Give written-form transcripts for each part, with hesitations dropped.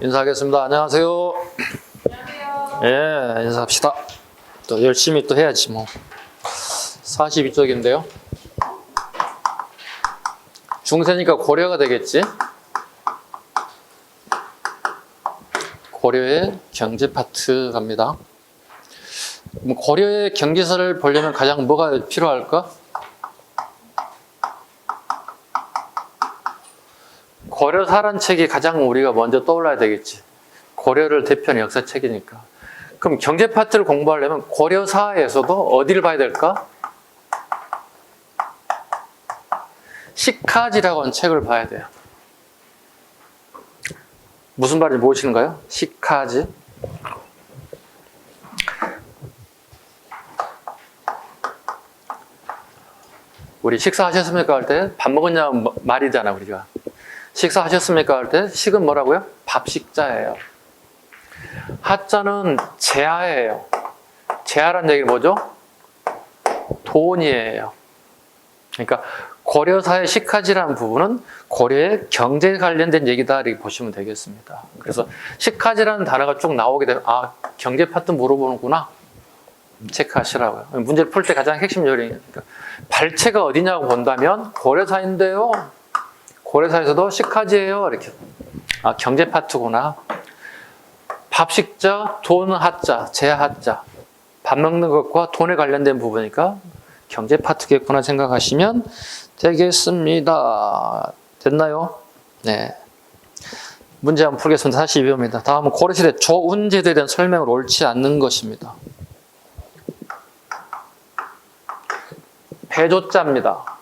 인사하겠습니다. 안녕하세요. 안녕하세요. 예, 인사합시다. 또 열심히 또 해야지 뭐. 42쪽인데요. 중세니까 고려가 되겠지. 고려의 경제 파트 갑니다. 고려의 경제사를 보려면 가장 뭐가 필요할까? 고려사란 책이 가장 우리가 먼저 떠올라야 되겠지. 고려를 대표하는 역사책이니까. 그럼 경제 파트를 공부하려면 고려사에서도 어디를 봐야 될까? 시카지라고 하는 책을 봐야 돼요. 무슨 말인지 모르시는가요? 시카지. 우리 식사하셨습니까? 할 때 밥 먹었냐 말이잖아, 우리가. 식사하셨습니까? 할 때 식은 뭐라고요? 밥식자예요. 하자는 재하예요. 재하란 얘기는 뭐죠? 돈이에요. 그러니까 고려사의 시카지라는 부분은 고려의 경제에 관련된 얘기다 이렇게 보시면 되겠습니다. 그래서 시카지라는 단어가 쭉 나오게 되면 아, 경제 파트 물어보는구나. 체크하시라고요. 문제를 풀 때 가장 핵심 요령이니까. 발체가 어디냐고 본다면 고려사인데요. 고려사에서도 시카지예요. 이렇게. 아, 경제 파트구나. 밥식자, 돈 하자, 재하자. 밥 먹는 것과 돈에 관련된 부분이니까 경제 파트겠구나 생각하시면 되겠습니다. 됐나요? 네. 문제 한번 풀겠습니다. 42호입니다. 다음은 고려시대 조운제도에 대한 설명을 옳지 않는 것입니다. 배조자입니다.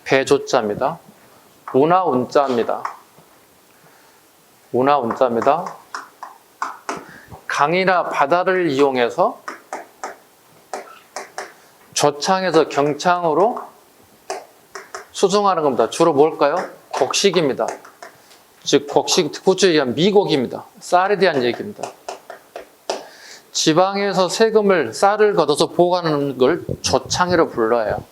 배조자입니다. 운하운자입니다. 운하운자입니다. 강이나 바다를 이용해서 조창에서 경창으로 수송하는 겁니다. 주로 뭘까요? 곡식입니다. 즉 곡식, 구조에 의한 미곡입니다. 쌀에 대한 얘기입니다. 지방에서 세금을 쌀을 걷어서 보관하는 걸 조창이라고 불러요.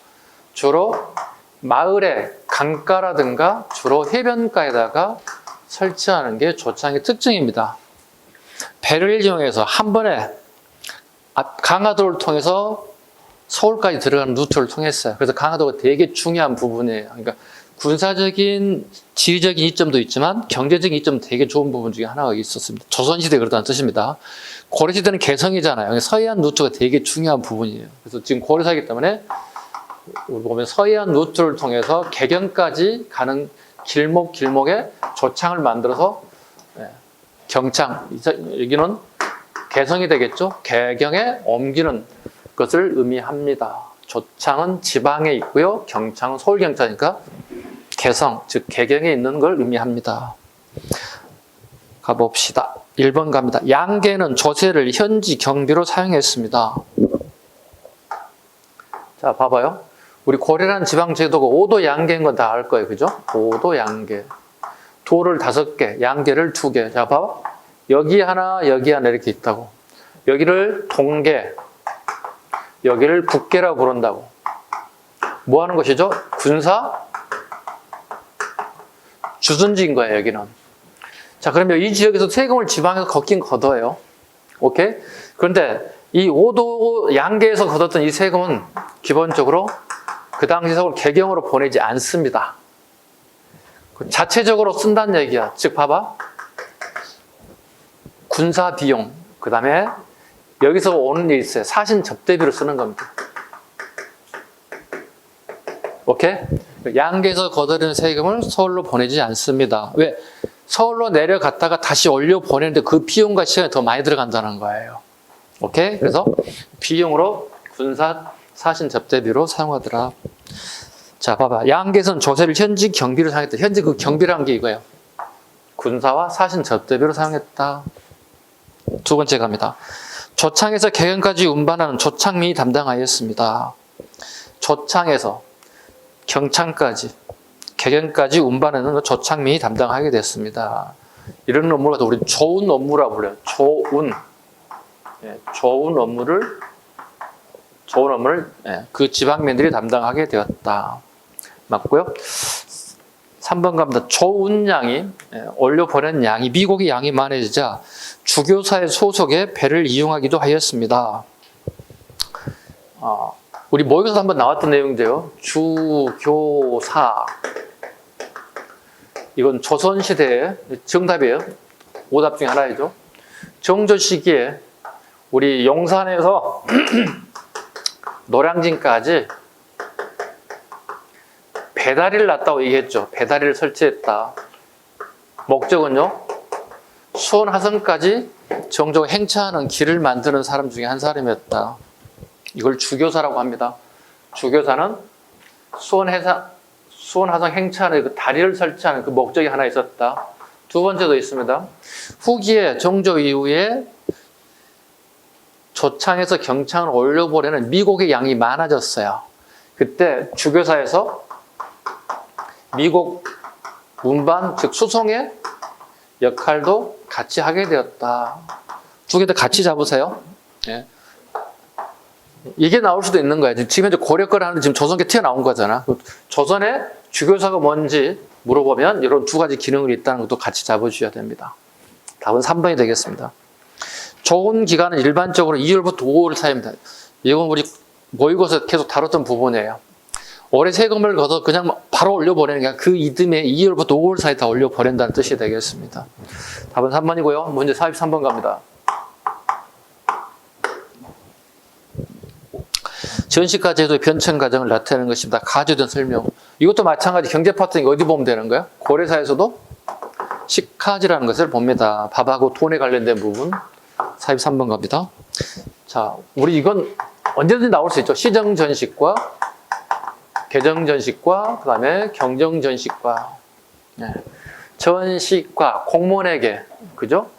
주로 마을의 강가라든가 주로 해변가에다가 설치하는 게 조창의 특징입니다. 배를 이용해서 한 번에 강화도를 통해서 서울까지 들어가는 루트를 통했어요. 그래서 강화도가 되게 중요한 부분이에요. 그러니까 군사적인, 지리적인 이점도 있지만 경제적인 이점도 되게 좋은 부분 중에 하나가 있었습니다. 조선시대에 그렇다는 뜻입니다. 고려시대는 개성이잖아요. 서해안 루트가 되게 중요한 부분이에요. 그래서 지금 고려사이기 때문에 우리 보면 서해안 루트를 통해서 개경까지 가는 길목에 조창을 만들어서 경창, 여기는 개성이 되겠죠. 개경에 옮기는 것을 의미합니다. 조창은 지방에 있고요. 경창은 서울 경차니까 개성, 즉 개경에 있는 걸 의미합니다. 가봅시다. 1번 갑니다. 양계는 조세를 현지 경비로 사용했습니다. 자, 봐봐요. 우리 고려라는 지방 제도가 5도 양계인 건 다 알 거예요. 그죠? 5도 양계. 도를 5개, 양계를 2개. 자, 봐봐. 여기 하나, 여기 하나 이렇게 있다고. 여기를 동계, 여기를 국계라고 부른다고. 뭐 하는 것이죠? 군사 주둔지인 거예요, 여기는. 자, 그러면 이 지역에서 세금을 지방에서 걷긴 걷어요. 오케이? 그런데 이 5도 양계에서 걷었던 이 세금은 기본적으로 그 당시 서울 개경으로 보내지 않습니다. 자체적으로 쓴다는 얘기야. 즉, 봐봐. 군사 비용, 그 다음에 여기서 오는 일세, 사신 접대비로 쓰는 겁니다. 오케이? 양계에서 거둬들이는 세금을 서울로 보내지 않습니다. 왜? 서울로 내려갔다가 다시 올려 보내는데 그 비용과 시간이 더 많이 들어간다는 거예요. 오케이? 그래서 비용으로 군사 사신 접대비로 사용하더라. 자, 봐봐. 양계에서는 조세를 현지 경비로 사용했다. 현지 그 경비라는 게 이거예요. 군사와 사신 접대비로 사용했다. 두 번째 갑니다. 조창에서 개경까지 운반하는 조창민이 담당하였습니다. 조창에서 경창까지, 개경까지 운반하는 조창민이 담당하게 됐습니다. 이런 업무가 우리 조운 업무라고 불러요. 조운. 조운 업무를 그 지방민들이 담당하게 되었다. 맞고요. 3번 갑니다. 조운양이 올려보낸 양이 미국의 양이 많아지자 주교사의 소속의 배를 이용하기도 하였습니다. 우리 모의고사 한번 나왔던 내용인데요. 주교사. 이건 조선시대의 정답이에요. 오답 중에 하나이죠. 정조 시기에 우리 용산에서 노량진까지 배다리를 놨다고 얘기했죠. 배다리를 설치했다. 목적은요, 수원 하성까지 정조가 행차하는 길을 만드는 사람 중에 한 사람이었다. 이걸 주교사라고 합니다. 주교사는 수원 하성 행차하는 그 다리를 설치하는 그 목적이 하나 있었다. 두 번째도 있습니다. 후기에 정조 이후에 조창에서 경창을 올려보내는 미국의 양이 많아졌어요. 그때 주교사에서 미국 운반, 즉 수송의 역할도 같이 하게 되었다. 두 개 다 같이 잡으세요. 예. 이게 나올 수도 있는 거야. 지금 현재 고려거라는 지금 조선계 튀어나온 거잖아. 조선의 주교사가 뭔지 물어보면 이런 두 가지 기능이 있다는 것도 같이 잡아주셔야 됩니다. 답은 3번이 되겠습니다. 좋은 기간은 일반적으로 2월부터 5월 사이입니다. 이건 우리 모의고사 계속 다뤘던 부분이에요. 올해 세금을 걷어 그냥 바로 올려보내는 게 아니라 그 이듬해 2월부터 5월 사이 다 올려보낸다는 뜻이 되겠습니다. 답은 3번이고요. 문제 43번 갑니다. 전시가 제도의 변천 과정을 나타내는 것입니다. 가제된 설명. 이것도 마찬가지 경제 파트는 어디 보면 되는 거예요? 고려사에서도 식하지라는 것을 봅니다. 밥하고 돈에 관련된 부분. 43번 갑니다. 자, 우리 이건 언제든지 나올 수 있죠. 시정전식과 개정전식과 그 다음에 경정전식과. 네. 전식과 공무원에게, 그죠?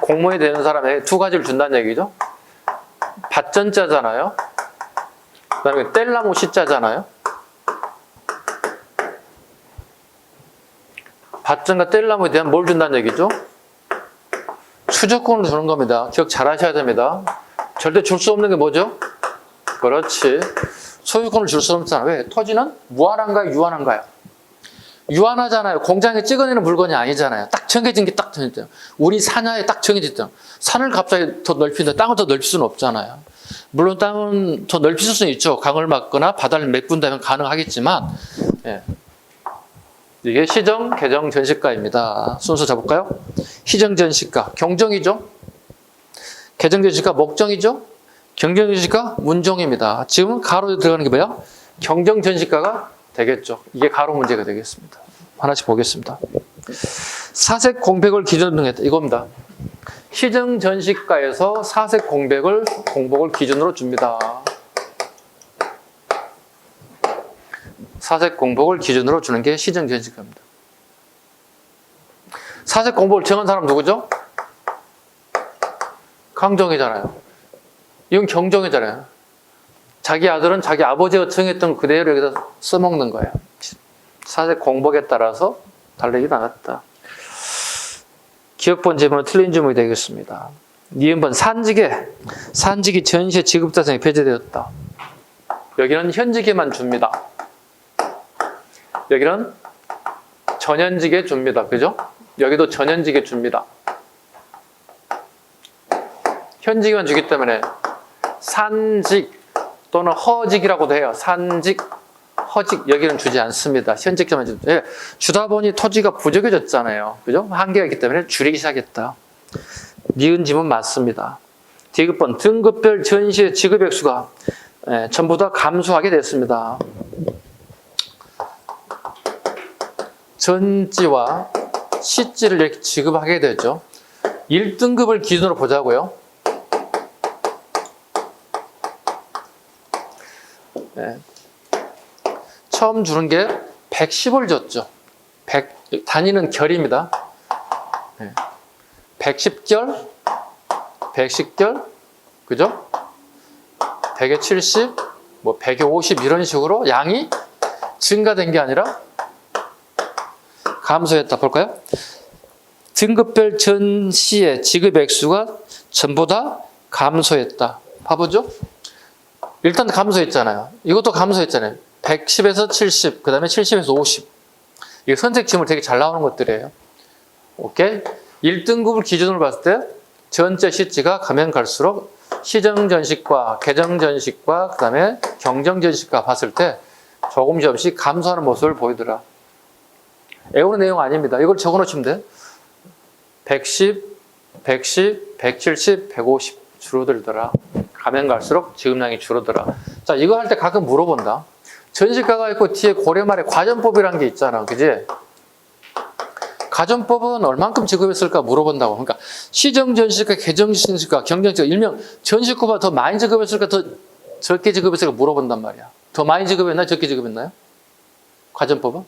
공무원이 되는 사람에게 두 가지를 준다는 얘기죠. 밭전자잖아요. 그 다음에 뗄나무 시자잖아요. 밭전과 뗄나무에 대한 뭘 준다는 얘기죠? 수조권을 주는 겁니다. 기억 잘 하셔야 됩니다. 절대 줄 수 없는 게 뭐죠? 그렇지. 소유권을 줄 수 없잖아. 왜? 토지는 무한한가요? 유한한가요? 유한하잖아요. 공장에 찍어내는 물건이 아니잖아요. 딱 정해진 게 딱 정해져요. 우리 산하에 딱 정해졌잖아요. 산을 갑자기 더 넓힌다. 땅을 더 넓힐 수는 없잖아요. 물론 땅은 더 넓힐 수는 있죠. 강을 막거나 바다를 메꾼다면 가능하겠지만, 예. 이게 시정, 개정, 전시가입니다. 순서 잡을까요? 시정, 전시가, 경정이죠. 개정, 전시가, 목정이죠. 경정, 전시가, 문정입니다. 지금은 가로에 들어가는 게 뭐야? 경정, 전시가가 되겠죠. 이게 가로 문제가 되겠습니다. 하나씩 보겠습니다. 사색 공백을 기준으로 했다. 이겁니다. 시정, 전시가에서 사색 공백을 공복을 기준으로 줍니다. 사색 공복을 기준으로 주는 게 시정 전시가입니다. 사색 공복을 정한 사람 누구죠? 강정이잖아요. 이건 경정이잖아요. 자기 아들은 자기 아버지가 정했던 그대로 여기다 써먹는 거예요. 사색 공복에 따라서 달리기 나갔다. 기억본 제목은 틀린 주문이 되겠습니다. 니은번 산직이 전시의 지급 대상에 배제되었다. 여기는 현직에만 줍니다. 여기는 전현직에 줍니다. 그죠? 여기도 전현직에 줍니다. 현직에만 주기 때문에 산직 또는 허직이라고도 해요. 산직, 허직 여기는 주지 않습니다. 현직자만 줍니다. 예, 주다 보니 토지가 부족해졌잖아요. 그죠? 한계가 있기 때문에 줄이기 시작했다. 니은 지문 맞습니다. 디귿번 등급별 전시의 지급 액수가 전부 다 감소하게 됐습니다. 전지와 시지를 이렇게 지급하게 되죠. 1등급을 기준으로 보자고요. 네. 처음 주는 게 110을 줬죠. 단위는 결입니다. 네. 110결, 110결, 그죠? 100에 70, 뭐 100에 50 이런 식으로 양이 증가된 게 아니라 감소했다. 볼까요? 등급별 전시의 지급 액수가 전부 다 감소했다. 봐보죠? 일단 감소했잖아요. 이것도 감소했잖아요. 110에서 70, 그 다음에 70에서 50. 이게 선택지물 되게 잘 나오는 것들이에요. 오케이? 1등급을 기준으로 봤을 때 전체 시치가 가면 갈수록 시정전식과 개정전식과 그 다음에 경정전식과 봤을 때 조금씩 감소하는 모습을 보이더라. 외우는 내용 아닙니다. 이걸 적어놓으시면 돼. 110, 110, 170, 150 줄어들더라. 가면 갈수록 지급량이 줄어들어. 자, 이거 할 때 가끔 물어본다. 전시가가 있고 뒤에 고려말에 과전법이라는 게 있잖아. 그지? 가전법은 얼만큼 지급했을까 물어본다고. 그러니까 시정전시가, 개정전시가, 경정전시가 일명 전시급보다 더 많이 지급했을까 더 적게 지급했을까 물어본단 말이야. 더 많이 지급했나요? 적게 지급했나요? 가전법은?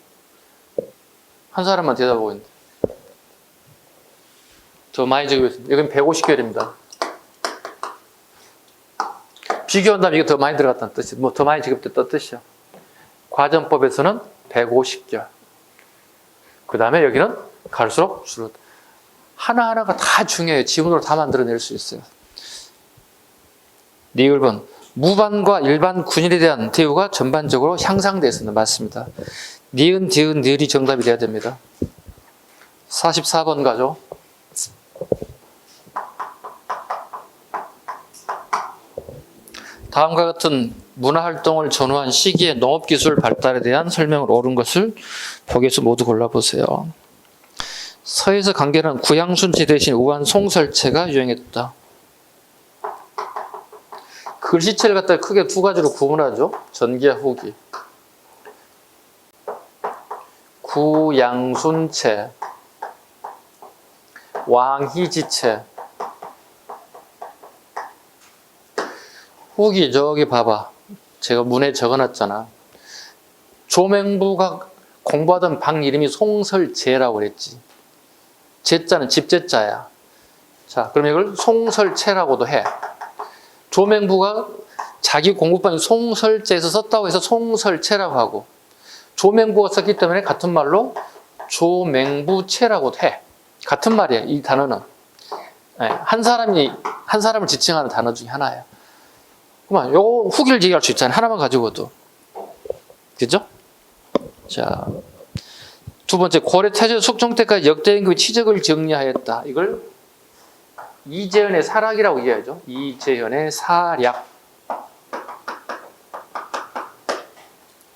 한 사람만 대답하고 있는데. 더 많이 지급했습니다. 이건 150개월입니다. 비교한다면 이게 더 많이 들어갔다는 뜻이, 뭐 더 많이 지급됐다는 뜻이야. 과전법에서는 150개월. 그 다음에 여기는 갈수록 줄어들. 하나하나가 다 중요해요. 지문으로 다 만들어낼 수 있어요. 리을본 무반과 일반 군인에 대한 대우가 전반적으로 향상되어 있습니다. 맞습니다. 니은, 디은, 니을이 정답이 돼야 됩니다. 44번 가죠. 다음과 같은 문화활동을 전후한 시기의 농업기술 발달에 대한 설명을 옳은 것을 보기에서 모두 골라보세요. 서에서 관계는 구양순체 대신 우한 송설체가 유행했다. 글씨체를 갖다 크게 두 가지로 구분하죠. 전기와 후기. 구양순체, 왕희지체. 후기 저기 봐봐. 제가 문에 적어놨잖아. 조명부가 공부하던 방 이름이 송설제라고 그랬지. 제자는 집제자야. 자, 그럼 이걸 송설체라고도 해. 조명부가 자기 공부방이 송설제에서 썼다고 해서 송설체라고 하고, 조명부가 썼기 때문에 같은 말로 조명부체라고도 해. 같은 말이야, 이 단어는. 한 사람을 지칭하는 단어 중에 하나예요. 그만, 요거 후기를 얘기할 수 있잖아요. 하나만 가지고도. 그죠? 자, 두 번째, 고려 태조 숙종 때까지 역대 임금의 취적을 정리하였다. 이걸 이재현의 사락이라고 얘기하죠. 이재현의 사략.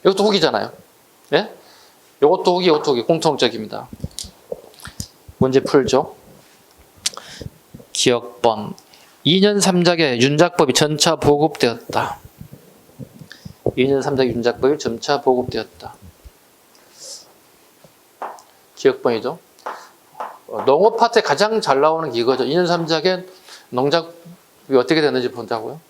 이것도 후기잖아요. 예? 이것도 후기, 이것도 후기. 공통적입니다. 문제 풀죠. 기억번. 2년 3작에 윤작법이 전차 보급되었다. 2년 3작에 윤작법이 전차 보급되었다. 기억번이죠. 농업 파트에 가장 잘 나오는 게 이거죠. 2년 3작에 농작법이 어떻게 됐는지 본다고요.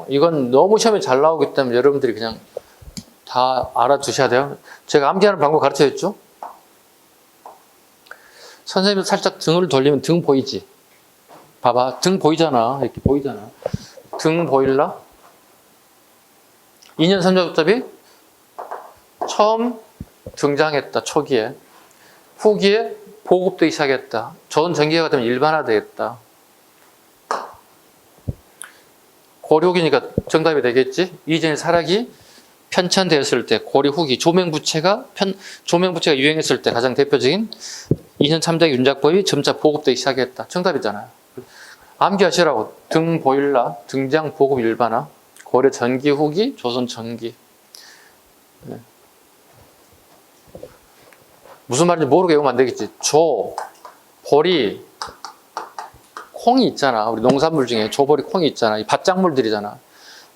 이건 너무 시험에 잘 나오기 때문에 여러분들이 그냥 다 알아두셔야 돼요. 제가 암기하는 방법 가르쳐줬죠? 선생님도 살짝 등을 돌리면 등 보이지? 봐봐. 등 보이잖아. 이렇게 보이잖아. 등 보일라? 2년 3작법이 처음 등장했다. 초기에. 후기에 보급되기 시작했다. 조선 전기가 되면 일반화되겠다. 고려기니까 정답이 되겠지? 이전의 사락이 편찬되었을 때, 고려 후기, 조명부체가 유행했을 때 가장 대표적인 2년 3작의 윤작법이 점차 보급되기 시작했다. 정답이잖아요. 암기하시라고. 등 보일라, 등장 보급 일반화, 고려 전기 후기, 조선 전기. 네. 무슨 말인지 모르게 외우면 안 되겠지. 조, 보리, 콩이 있잖아. 우리 농산물 중에 조보리 콩이 있잖아. 이 밭작물들이잖아.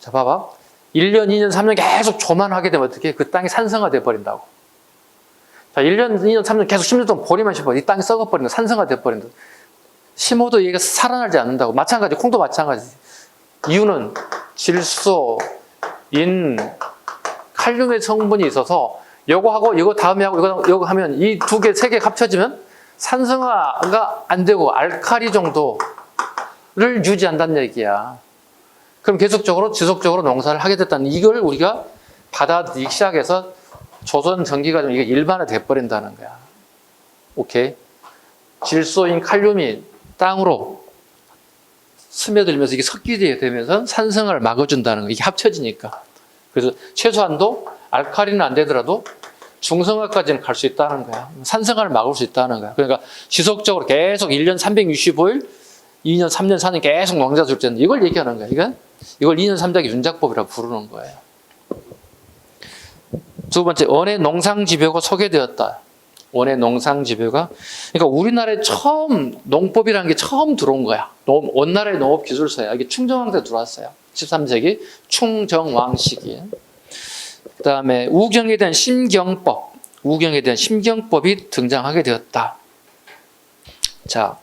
자, 봐봐. 1년, 2년, 3년 계속 조만 하게 되면 어떻게 해? 그 땅이 산성화 돼버린다고. 자, 1년, 2년, 3년 계속 10년 동안 보리만 심어. 이 땅이 썩어버린다. 산성화 돼버린다. 심어도 얘가 살아나지 않는다고. 마찬가지, 콩도 마찬가지. 이유는 질소, 인, 칼륨의 성분이 있어서 요거 하고 이거 다음에 하고 이거 하면 이 두 개, 세 개 합쳐지면 산성화가 안 되고 알칼리 정도를 유지한다는 얘기야. 그럼 계속적으로 지속적으로 농사를 하게 됐다는 이걸 우리가 받아들이기 시작해서 조선 전기가 이게 일반화 돼버린다는 거야. 오케이. 질소인 칼륨이 땅으로 스며들면서 이게 섞이게 되면서 산성을 막아준다는 거. 이게 합쳐지니까. 그래서 최소한도 알칼리는 안 되더라도 중성화까지는 갈 수 있다는 거야. 산성화를 막을 수 있다는 거야. 그러니까 지속적으로 계속 1년 365일, 2년, 3년, 4년 계속 농사 줄 때는 이걸 얘기하는 거야. 이걸 2년 3작의 윤작법이라고 부르는 거예요. 두 번째, 원의 농상지표가 소개되었다. 원의 농상지표가. 그러니까 우리나라에 처음 농법이라는 게 처음 들어온 거야. 원나라의 농업기술서야. 이게 충정왕 때 들어왔어요. 13세기 충정왕 시기에. 그 다음에 우경에 대한 심경법. 우경에 대한 심경법이 등장하게 되었다. 자,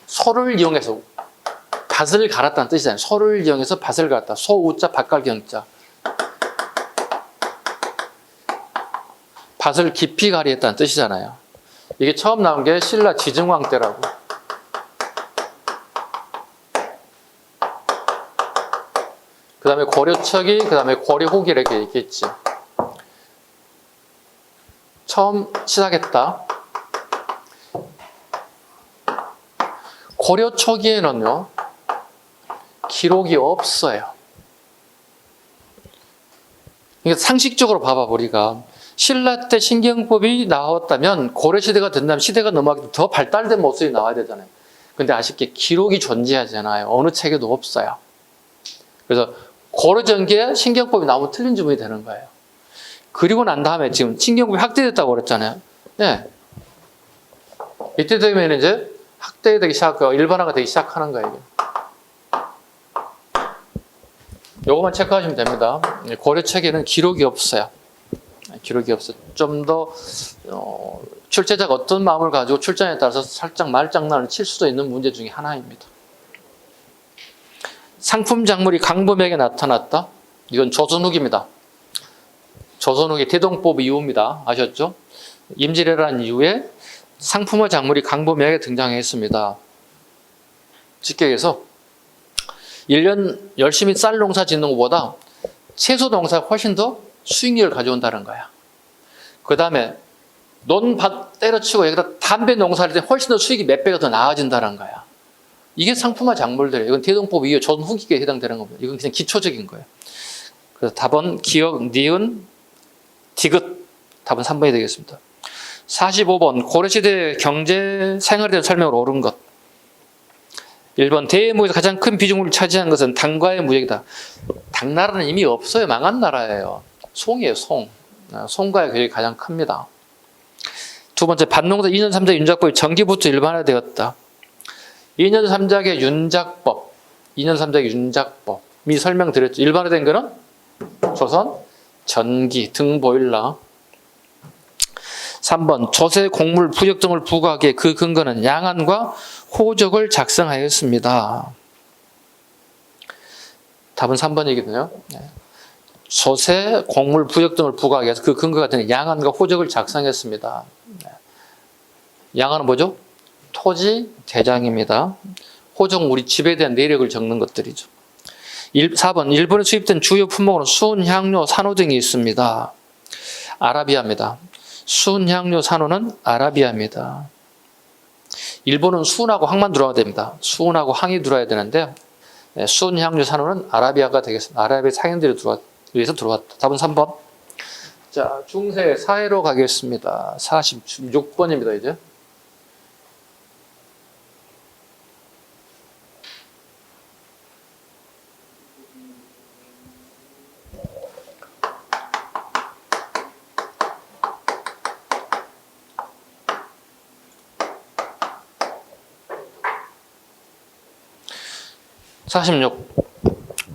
소를 이용해서 밭을 갈았다는 뜻이잖아요. 소를 이용해서 밭을 갈았다. 소우자 밭갈경자. 밭을 깊이 가리했다는 뜻이잖아요. 이게 처음 나온 게 신라 지증왕 때라고. 그 다음에 고려척이, 그 다음에 고려호기 이렇게 얘기했지. 처음 시작했다. 고려 초기에는요, 기록이 없어요. 그러니까 상식적으로 봐봐, 우리가. 신라 때 신경법이 나왔다면 고려시대가 된다면 시대가 넘어가기 더 발달된 모습이 나와야 되잖아요. 근데 아쉽게 기록이 존재하지 않아요. 어느 책에도 없어요. 그래서 고려전기에 신경법이 나오면 틀린 주문이 되는 거예요. 그리고 난 다음에 지금 신경법이 확대됐다고 그랬잖아요. 네. 이때 되면 이제 확대되기 시작하고 일반화가 되기 시작하는 거예요. 요것만 체크하시면 됩니다. 고려 책에는 기록이 없어요. 기록이 없어요. 좀 더 출제자가 어떤 마음을 가지고 출제에 따라서 살짝 말장난을 칠 수도 있는 문제 중에 하나입니다. 상품 작물이 강범에게 나타났다. 이건 조선 후기입니다. 조선 후기 대동법 이후입니다. 아셨죠? 임질왜란 이후에 상품화 작물이 강범에게 등장했습니다. 직격에서 1년 열심히 쌀 농사 짓는 것보다 채소 농사가 훨씬 더 수익률을 가져온다는 거야. 그 다음에 논밭 때려치고 여기다 담배 농사를 할 때 훨씬 더 수익이 몇 배가 더 나아진다는 거야. 이게 상품화 작물들이에요. 이건 대동법 이후 조선 후기에 해당되는 겁니다. 이건 그냥 기초적인 거예요. 그래서 답은 기역, 니은, 디귿. 답은 3번이 되겠습니다. 45번 고려시대 경제 생활에 대한 설명을 옳은 것. 1번 대무에서 가장 큰 비중을 차지한 것은 당과의 무역이다. 당나라는 이미 없어요. 망한 나라예요. 송이에요. 송. 송과의 교역이 가장 큽니다. 두 번째 반농사 2년 3작 윤작법이 전기부터 일반화되었다. 2년 3작의 윤작법. 2년 3작의 윤작법이 설명드렸죠. 일반화된 거는 조선 전기 등 보일러. 3번 조세, 곡물, 부역 등을 부과하기에 그 근거는 양안과 호적을 작성하였습니다. 답은 3번이거든요. 조세, 곡물, 부역 등을 부과하기 위해서 그 근거가 되는 양안과 호적을 작성했습니다. 양안은 뭐죠? 토지 대장입니다. 호적은 우리 집에 대한 내력을 적는 것들이죠. 4번 일본에 수입된 주요 품목으로는 순, 향료, 산호 등이 있습니다. 아라비아입니다. 순, 향료, 산호는 아라비아입니다. 일본은 순하고 항만 들어와야 됩니다. 순하고 항이 들어와야 되는데 순, 향료, 산호는 아라비아가 되겠습니다. 아라비아 상인들이 위해서 들어왔다. 답은 3번. 자, 중세 사회로 가겠습니다. 46번입니다, 이제.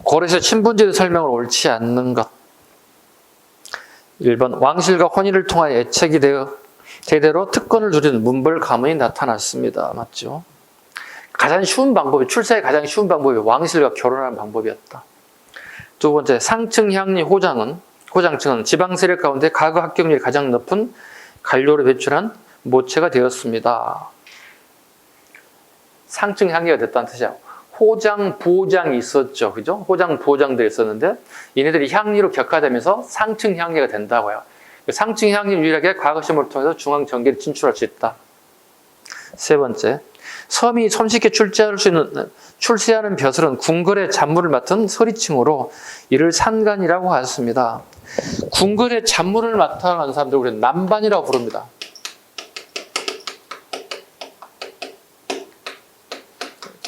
고려시대 친분제도 설명을 옳지 않는 것. 1번 왕실과 혼인을 통하여 애착이 되어 대대로 특권을 누리는 문벌 가문이 나타났습니다. 맞죠? 가장 쉬운 방법이 출세의 가장 쉬운 방법이 왕실과 결혼하는 방법이었다. 두 번째 상층 향리 호장층은 지방 세력 가운데 가거 합격률이 가장 높은 관료를 배출한 모체가 되었습니다. 상층 향리가 됐다는 뜻이야. 호장, 부호장이 있었죠. 그죠? 호장, 부호장들이 있었는데 얘네들이 향리로 격화되면서 상층 향리가 된다고요. 상층 향리 유일하게 과거 시험을 통해서 중앙 전개를 진출할 수 있다. 세 번째, 섬이 손쉽게 출세하는 벼슬은 궁궐의 잡무를 맡은 서리층으로 이를 산간이라고 하였습니다. 궁궐의 잡무를 맡아가는 사람들 우리는 남반이라고 부릅니다.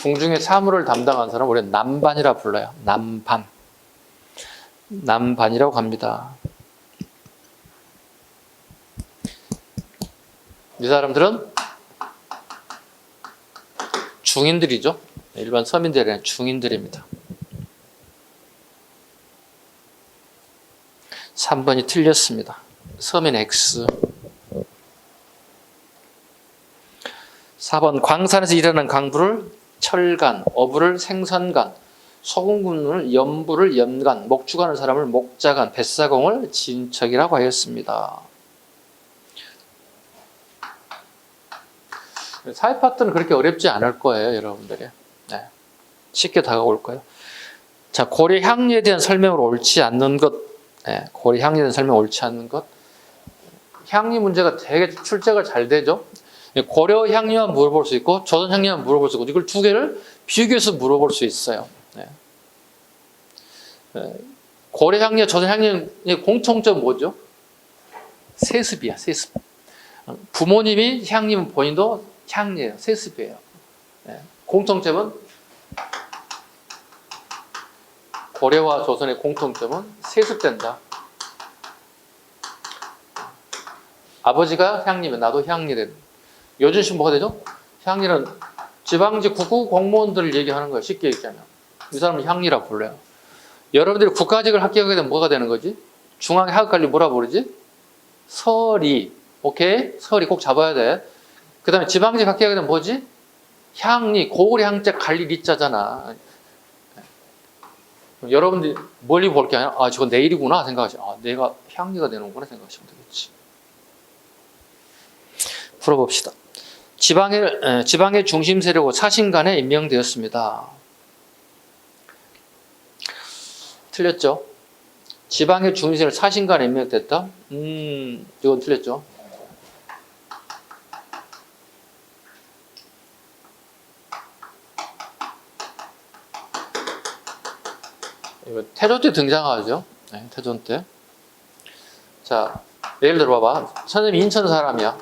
궁중의 사무를 담당하는 사람 우리는 남반이라고 불러요. 남반이라고 합니다. 이 사람들은 중인들이죠. 일반 서민들이 아니라 중인들입니다. 3번이 틀렸습니다. 서민 X. 4번 광산에서 일하는 강부를 철간, 어부를 생선간, 소금군을 염부를 염간, 목축하는 사람을 목자간, 뱃사공을 진척이라고 하였습니다. 사회 파트는 그렇게 어렵지 않을 거예요, 여러분들이. 네. 쉽게 다가올 거예요. 자, 고려 향리에 대한 설명으로 옳지 않는 것, 네. 고려 향리에 대한 설명 옳지 않는 것. 향리 문제가 되게 출제가 잘 되죠. 고려 향리만 물어볼 수 있고 조선 향리만 물어볼 수 있고 이걸 두 개를 비교해서 물어볼 수 있어요. 네. 고려 향리와 조선 향리의 공통점 뭐죠? 세습이야, 세습. 부모님이 향리면 본인도 향리예요, 세습이에요. 네. 공통점은 고려와 조선의 공통점은 세습된다. 아버지가 향리면 나도 향리된. 요즘 식 뭐가 되죠? 향리는 지방지 국구 공무원들을 얘기하는 거예요. 쉽게 얘기하면. 이 사람은 향리라고 불러요. 여러분들이 국가직을 합격하게 되면 뭐가 되는 거지? 중앙의 하급관리 뭐라 부르지? 서리. 오케이? 서리 꼭 잡아야 돼. 그 다음에 지방직 합격하게 되면 뭐지? 향리. 고구려 향자 관리 리자잖아. 여러분들이 멀리 볼 게 아니라 아 저건 내일이구나 생각하시면 아 내가 향리가 되는구나 생각하시면 되겠지. 풀어봅시다. 지방의 중심 세력으로 사신간에 임명되었습니다. 틀렸죠? 지방의 중심 세력 사신간에 임명됐다? 이건 틀렸죠? 이거 태조 때 등장하죠? 네, 태조 때. 자, 예를 들어 봐봐. 선생님 인천 사람이야.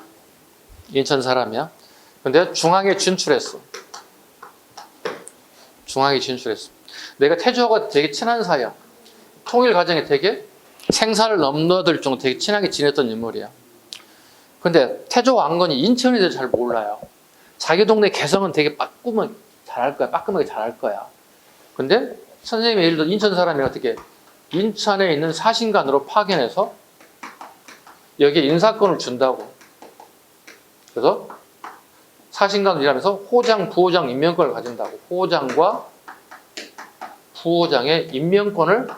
인천 사람이야. 근데 중앙에 진출했어. 중앙에 진출했어. 내가 태조하고 되게 친한 사이야. 통일 과정에 되게 생사를 넘나들 정도 되게 친하게 지냈던 인물이야. 근데 태조 왕건이 인천에 대해서 잘 몰라요. 자기 동네 개성은 되게 빠꾸면 잘할 거야. 빠끔하게 잘할 거야. 근데 선생님이 예를 들어 인천 사람이 어떻게 인천에 있는 사신관으로 파견해서 여기에 인사권을 준다고. 그래서 사신관을 일하면서 호장, 부호장 임명권을 가진다고. 호장과 부호장의 임명권을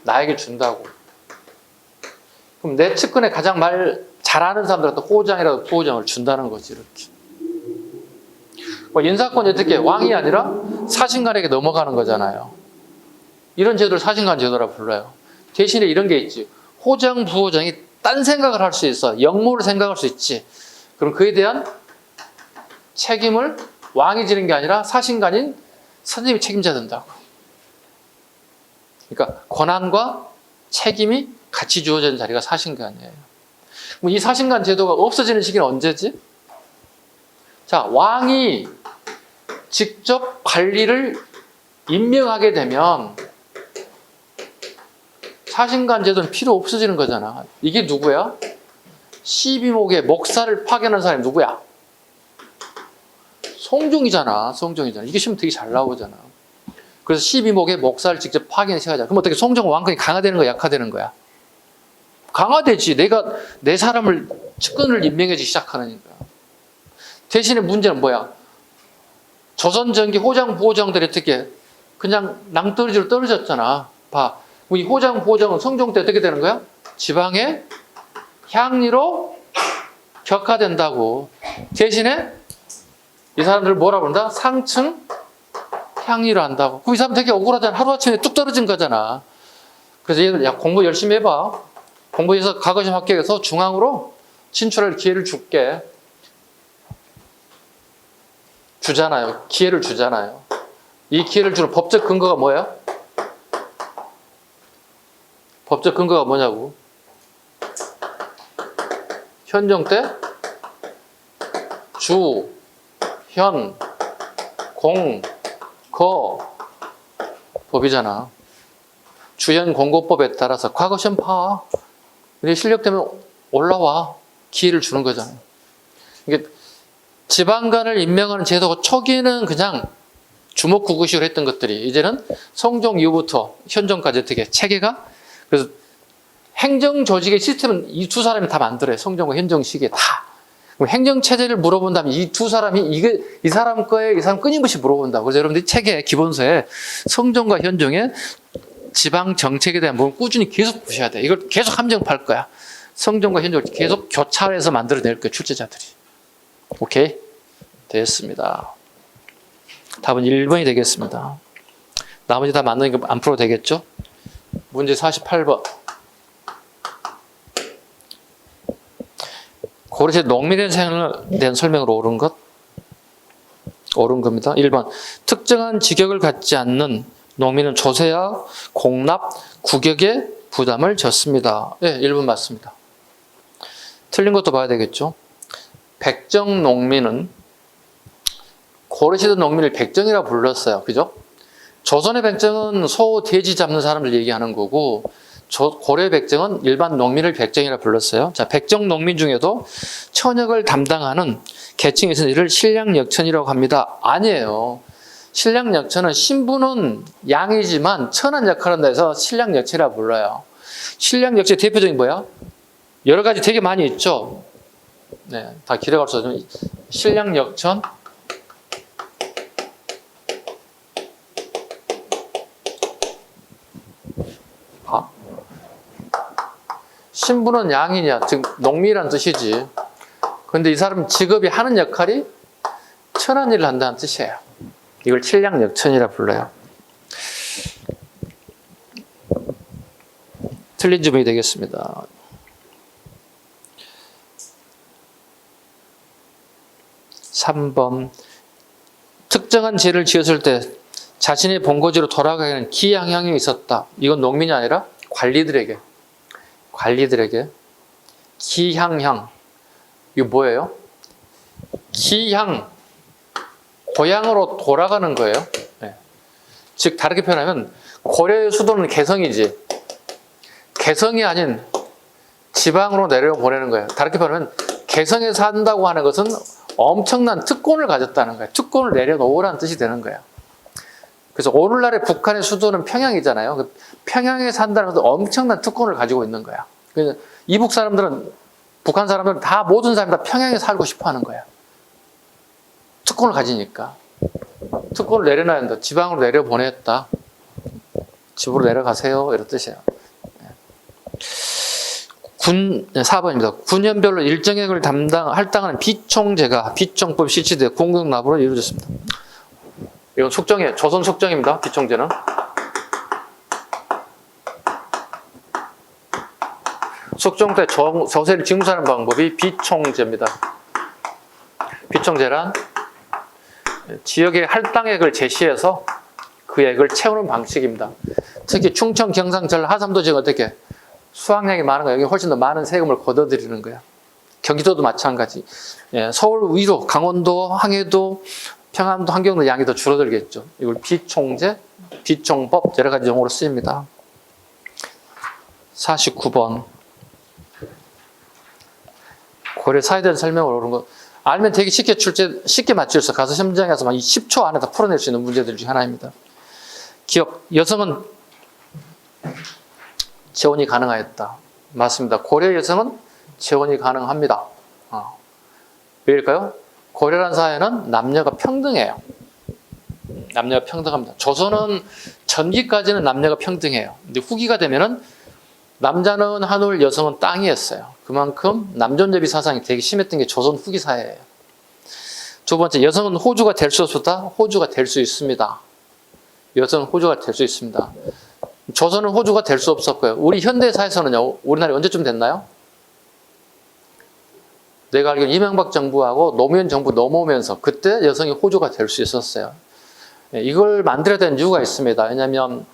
나에게 준다고. 그럼 내 측근에 가장 말 잘하는 사람들한테 호장이라도 부호장을 준다는 거지, 이렇게. 인사권이 어떻게 왕이 아니라 사신관에게 넘어가는 거잖아요. 이런 제도를 사신관 제도라고 불러요. 대신에 이런 게 있지. 호장, 부호장이 딴 생각을 할 수 있어. 역모를 생각할 수 있지. 그럼 그에 대한 책임을 왕이 지는 게 아니라 사신관인 선생님이 책임져야 된다고. 그러니까 권한과 책임이 같이 주어지는 자리가 사신관이에요. 그럼 이 사신관 제도가 없어지는 시기는 언제지? 자, 왕이 직접 관리를 임명하게 되면 사신관 제도는 필요 없어지는 거잖아. 이게 누구야? 12목의 목사를 파견한 사람이 누구야? 송종이잖아. 송종이잖아. 이게 시험 되게 잘 나오잖아. 그래서 12목의 목사를 직접 파견시켜야. 그럼 어떻게 송종 왕권이 강화되는 거야? 약화되는 거야? 강화되지. 내가 내 사람을 측근을 임명해주기 시작하니까. 대신에 문제는 뭐야? 조선 전기 호장, 부호장들이 어떻게 그냥 낭떠러지로 떨어졌잖아. 봐. 이 호장, 부호장은 성종 때 어떻게 되는 거야? 지방의 향리로 격화된다고. 대신에 이 사람들을 뭐라 부른다? 상층 향리를 한다고. 그럼 이 사람 되게 억울하잖아. 하루아침에 뚝 떨어진 거잖아. 그래서 얘들, 야, 공부 열심히 해봐. 공부해서 가거점 합격해서 중앙으로 진출할 기회를 줄게. 주잖아요. 기회를 주잖아요. 이 기회를 주는 법적 근거가 뭐예요? 법적 근거가 뭐냐고. 현정 때 주, 현, 공, 거 법이잖아. 주현 공고법에 따라서 과거 시험 봐. 근데 실력 되면 올라와. 기회를 주는 거잖아. 이게 지방관을 임명하는 제도가 초기에는 그냥 주먹구구식으로 했던 것들이 이제는 성종 이후부터 현종까지 어떻게 체계가, 그래서 행정조직의 시스템은 이 두 사람이 다 만들어요. 성종과 현종 시기에 다. 그럼 행정체제를 물어본다면 이 두 사람이 이 사람 거에 이 사람 끊임없이 물어본다고. 그래서 여러분들이 체계 기본서에 성종과 현종의 지방 정책에 대한 부분 꾸준히 계속 보셔야 돼. 이걸 계속 함정팔 거야. 성종과 현종을 계속 교차해서 만들어낼 거예요. 출제자들이. 오케이? 됐습니다. 답은 1번이 되겠습니다. 나머지 다 맞는 거 안 풀어도 되겠죠? 문제 48번. 고려시대 농민에 대한 설명으로 옳은 것? 옳은 겁니다. 1번. 특정한 직역을 갖지 않는 농민은 조세와 공납, 국역의 부담을 졌습니다. 네, 1번 맞습니다. 틀린 것도 봐야 되겠죠? 백정 농민은 고려시대 농민을 백정이라 불렀어요. 그죠? 조선의 백정은 소, 돼지 잡는 사람을 얘기하는 거고 고려 백정은 일반 농민을 백정이라 불렀어요. 자, 백정 농민 중에도 천역을 담당하는 계층이 있으니 이를 신량역천이라고 합니다. 아니에요. 신량역천은 신부는 양이지만 천한 역할을 한다 해서 신량역천이라 불러요. 신량역천의 대표적인 뭐야? 여러 가지 되게 많이 있죠. 네, 다 기록할 수 없는 신량역천, 신부는 양이냐, 즉 농민이라는 뜻이지. 그런데 이 사람 직업이 하는 역할이 천한 일을 한다는 뜻이에요. 이걸 칠량역천이라 불러요. 틀린 주문이 되겠습니다. 3번. 특정한 죄를 지었을 때 자신의 본거지로 돌아가게 하는 기양형이 있었다. 이건 농민이 아니라 관리들에게 기향형. 이거 뭐예요? 기향, 고향으로 돌아가는 거예요. 네. 즉 다르게 표현하면 고려의 수도는 개성이지 개성이 아닌 지방으로 내려보내는 거예요. 다르게 표현하면 개성에 산다고 하는 것은 엄청난 특권을 가졌다는 거예요. 특권을 내려놓으라는 뜻이 되는 거예요. 그래서 오늘날의 북한의 수도는 평양이잖아요. 평양에 산다는 것은 엄청난 특권을 가지고 있는 거야. 그래서 이북 사람들은, 북한 사람들은 다, 모든 사람이 다 평양에 살고 싶어 하는 거야. 특권을 가지니까. 특권을 내려놔야 한다. 지방으로 내려보냈다. 집으로 내려가세요. 이런 뜻이에요. 4번입니다. 군연별로 일정액을 할당하는 비총제가 비총법 실시돼 공공납으로 이루어졌습니다. 이건 속정이에요. 조선 속정입니다. 비총제는. 속정 때 조세를 징수하는 방법이 비총제입니다. 비총제란 지역의 할당액을 제시해서 그 액을 채우는 방식입니다. 특히 충청, 경상, 전라, 하삼도 지역 어떻게 수확량이 많은 거예요. 여기 훨씬 더 많은 세금을 걷어들이는 거야. 경기도도 마찬가지. 예, 서울 위로 강원도, 항해도, 평안도, 함경도 양이 더 줄어들겠죠. 이걸 비총제, 비총법 여러 가지 용어로 쓰입니다. 49번. 고려 사회에 대한 설명을 오른 거 알면 되게 쉽게 맞출 수 있어. 가서 현장에서 막 10초 안에 다 풀어낼 수 있는 문제들 중 하나입니다. 기억, 여성은 재혼이 가능하였다. 맞습니다. 고려 여성은 재혼이 가능합니다. 왜일까요? 고려란 사회는 남녀가 평등해요. 남녀가 평등합니다. 조선은 전기까지는 남녀가 평등해요. 근데 후기가 되면은 남자는 하늘, 여성은 땅이었어요. 그만큼 남존여비 사상이 되게 심했던 게 조선 후기 사회예요. 두 번째, 여성은 호주가 될 수 없었다. 호주가 될 수 있습니다. 여성 호주가 될 수 있습니다. 조선은 호주가 될 수 없었고요. 우리 현대사에서는요, 우리나라 언제쯤 됐나요? 내가 알기로 이명박 정부하고 노무현 정부 넘어오면서 그때 여성이 호주가 될 수 있었어요. 이걸 만들어야 되는 이유가 있습니다. 왜냐하면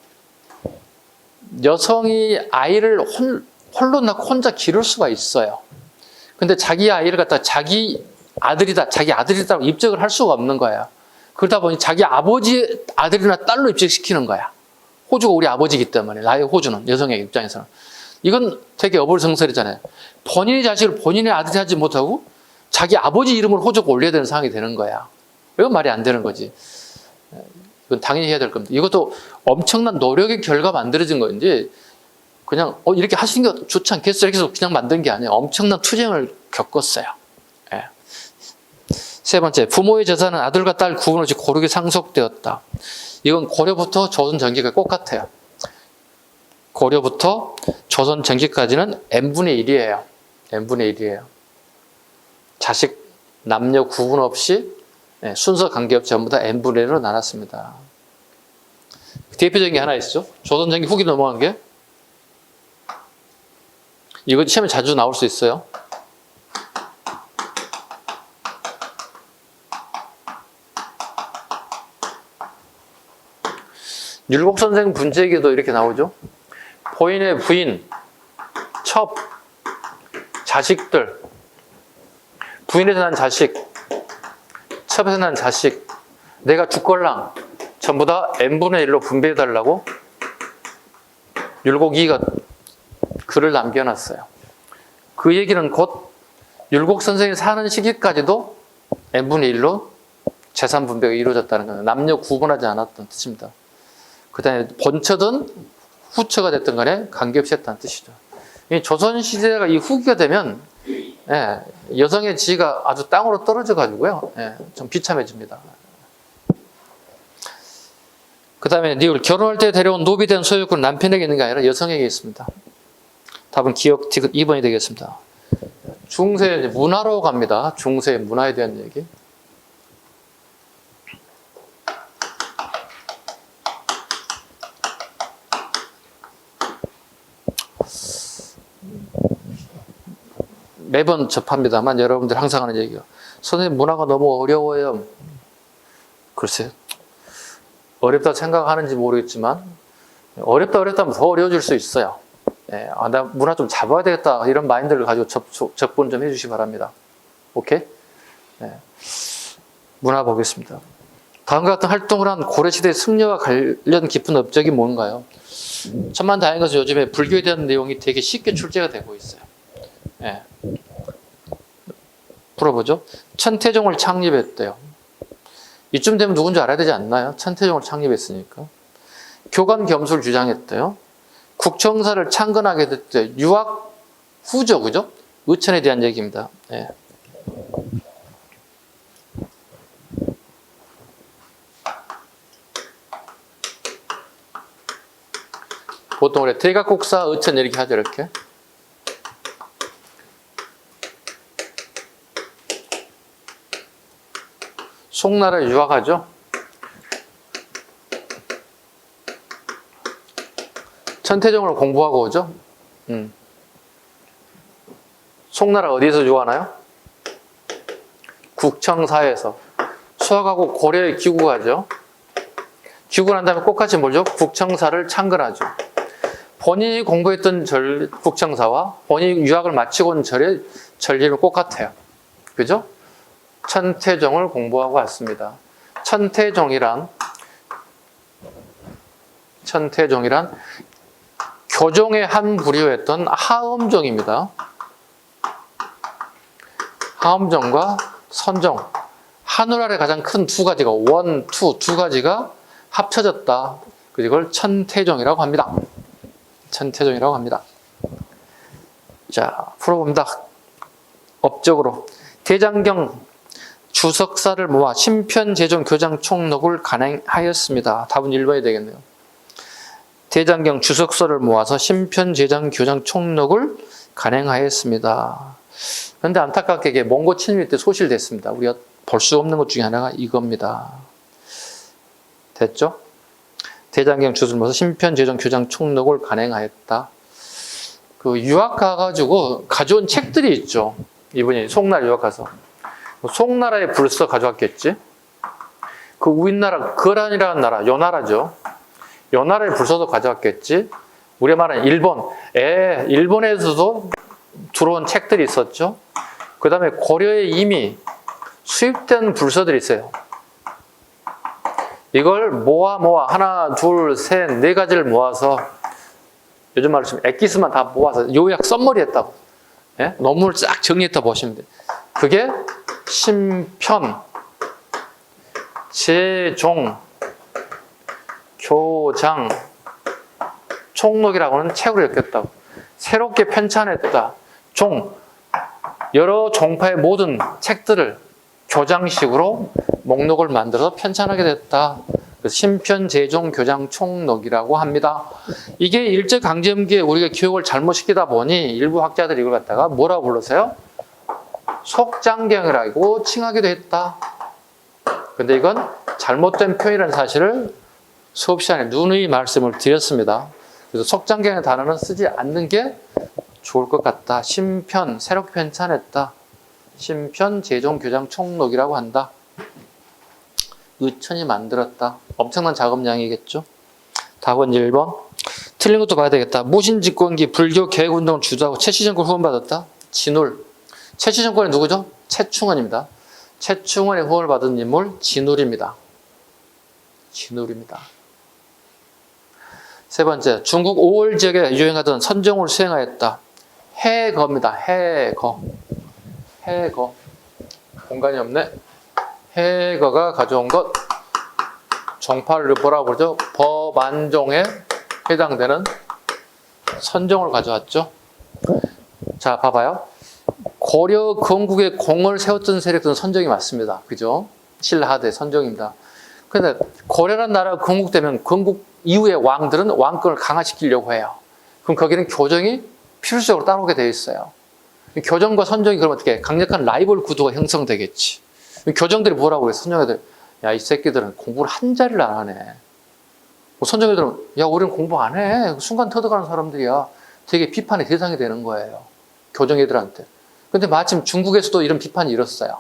여성이 아이를 홀로 낳고 혼자 기를 수가 있어요. 근데 자기 아이를 갖다 자기 아들이다라고 입적을 할 수가 없는 거예요. 그러다 보니 자기 아버지 아들이나 딸로 입적시키는 거야. 호주가 우리 아버지이기 때문에, 나의 호주는, 여성의 입장에서는. 이건 되게 어불성설이잖아요. 본인의 자식을 본인의 아들이 하지 못하고 자기 아버지 이름으로 호주가 올려야 되는 상황이 되는 거야. 이건 말이 안 되는 거지. 이건 당연히 해야 될 겁니다. 이것도 엄청난 노력의 결과 만들어진 건지 그냥 이렇게 하시는 게 좋지 않겠어 이렇게 해서 그냥 만든 게 아니에요. 엄청난 투쟁을 겪었어요. 예. 세 번째, 부모의 재산은 아들과 딸 구분 없이 고르게 상속되었다. 이건 고려부터 조선 전기까지 똑같아요. 고려부터 조선 전기까지는 n분의 1이에요. n분의 1이에요. 자식 남녀 구분 없이 순서 관계없이 전부 다 n분의 1로 나눴습니다. 대표적인 게 하나 있죠. 조선 전기 후기 넘어간 게 이거 시험에 자주 나올 수 있어요. 율곡선생 분재기도 이렇게 나오죠. 본인의 부인, 첩, 자식들, 부인에서 난 자식, 첩에서 난 자식, 내가 죽걸랑 전부 다 n분의 1로 분배해달라고 율곡이가 글을 남겨놨어요. 그 얘기는 곧 율곡 선생이 사는 시기까지도 n분의 1로 재산 분배가 이루어졌다는 거예요. 남녀 구분하지 않았던 뜻입니다. 그 다음에 본처든 후처가 됐든 간에 관계없이 했다는 뜻이죠. 이 조선시대가 이 후기가 되면 여성의 지위가 아주 땅으로 떨어져 가지고요. 좀 비참해집니다. 그 다음에 결혼할 때 데려온 노비된 소유권 남편에게 있는 게 아니라 여성에게 있습니다. 답은 기억 2번이 되겠습니다. 중세 문화로 갑니다. 중세 문화에 대한 얘기. 매번 접합니다만 여러분들 항상 하는 얘기가 선생님 문화가 너무 어려워요. 글쎄요. 어렵다 생각하는지 모르겠지만 어렵다 하면 더 어려워질 수 있어요. 나 문화 좀 잡아야 되겠다 이런 마인드를 가지고 접근 좀 해주시기 바랍니다. 오케이? 문화 보겠습니다. 다음과 같은 활동을 한 고려시대 승려와 관련 깊은 업적이 뭔가요? 천만다행인 것은 요즘에 불교에 대한 내용이 되게 쉽게 출제가 되고 있어요. 풀어보죠. 천태종을 창립했대요. 이쯤 되면 누군지 알아야 되지 않나요? 천태종을 창립했으니까. 교관 겸수를 주장했대요. 국청사를 창건하게 됐대요. 유학 후죠, 그죠? 의천에 대한 얘기입니다. 보통 우리 대각국사 의천 이렇게 하죠, 이렇게. 송나라에 유학하죠. 천태종을 공부하고 오죠. 송나라 어디에서 유학하나요? 국청사에서. 수학하고 고려에 귀국하죠. 귀국한 다음에 꼭 같이 뭐죠? 국청사를 창건하죠. 본인이 공부했던 국청사와 본인이 유학을 마치고 온 전례는 똑같아요. 그죠? 천태종을 공부하고 왔습니다. 천태종이란 교종의 한 부류였던 하엄종입니다. 하엄종과 선종, 하늘 아래 가장 큰 두 가지가 원, 투, 두 가지가 합쳐졌다. 이걸 천태종이라고 합니다. 천태종이라고 합니다. 자, 풀어봅니다. 업적으로 대장경 주석사를 모아 심편제종 교장 총록을 간행하였습니다. 답은 1번이 되겠네요. 대장경 주석서를 모아서 심편제장 교장 총록을 간행하였습니다. 그런데 안타깝게 이게 몽고 침입 때 소실됐습니다. 우리가 볼 수 없는 것 중에 하나가 이겁니다. 됐죠? 대장경 주술모서 심편 제정 교장 총록을 간행하였다. 그 유학 가가지고 가져온 책들이 있죠. 이분이 송나라 유학 가서 송나라의 불서 가져왔겠지. 그 우윗나라 거란이라는 나라, 요 나라죠. 요 나라의 불서도 가져왔겠지. 우리 말하는 일본, 일본에서도 들어온 책들이 있었죠. 그 다음에 고려에 이미 수입된 불서들이 있어요. 이걸 모아 하나, 둘, 셋, 네 가지를 모아서 요즘 말로 치면 엑기스만 다 모아서 요약 썸머리 했다고. 예? 논문을 쫙 정리했다 보시면 돼요. 그게 심편, 제종, 교장, 총록이라고 하는 책으로 엮였다고. 새롭게 편찬했다. 여러 종파의 모든 책들을 교장식으로 목록을 만들어서 편찬하게 됐다. 그래서 심편, 제종, 교장, 총록이라고 합니다. 이게 일제강점기에 우리가 교육을 잘못 시키다 보니 일부 학자들이 이걸 갖다가 뭐라고 불렀어요? 속장경이라고 칭하기도 했다. 근데 이건 잘못된 표현이라는 사실을 수업 시간에 누누이 말씀을 드렸습니다. 그래서 속장경의 단어는 쓰지 않는 게 좋을 것 같다. 심편, 새롭게 편찬했다. 심편, 제종, 교장, 총록이라고 한다. 의천이 만들었다. 엄청난 작업량이겠죠. 답은 1번. 틀린 것도 봐야 되겠다. 무신집권기 불교 개혁운동을 주도하고 최씨정권 후원받았다. 진울. 최씨정권이 누구죠? 최충원입니다. 최충원의 후원을 받은 인물 진울입니다. 진울입니다. 세 번째, 중국 5월 지역에 유행하던 선정을 수행하였다. 해거입니다. 해거. 공간이 없네. 해거가 가져온 것. 정파를 뭐라고 그러죠? 법안종에 해당되는 선정을 가져왔죠. 자, 봐봐요. 고려 건국에 공을 세웠던 세력들은 선정이 맞습니다. 그죠? 신라하대 선정입니다. 근데 고려라는 나라가 건국되면 건국 이후의 왕들은 왕권을 강화시키려고 해요. 그럼 거기는 교정이 필수적으로 따라오게 되어 있어요. 교정과 선정이 그러면 어떻게 강력한 라이벌 구도가 형성되겠지. 교정들이 뭐라고 해요? 선정애들, 야, 이 새끼들은 공부를 한 자리를 안 하네. 선정애들은, 야, 우리는 공부 안 해. 순간 터득하는 사람들이야. 되게 비판의 대상이 되는 거예요. 교정애들한테. 근데 마침 중국에서도 이런 비판이 일었어요.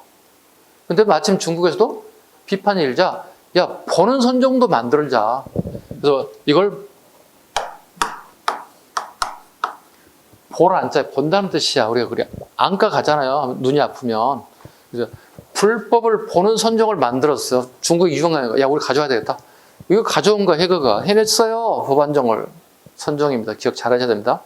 근데 마침 중국에서도 비판이 일자, 야, 보는 선정도 만들자. 그래서 이걸 보라 안자 본다는 뜻이야. 우리가 그래 안과 가잖아요. 눈이 아프면. 그래서 불법을 보는 선정을 만들었어. 중국이 유명한 거. 야, 우리 가져와야 되겠다. 이거 가져온 거 해거가 해냈어요. 법안정을. 선정입니다. 기억 잘 하셔야 됩니다.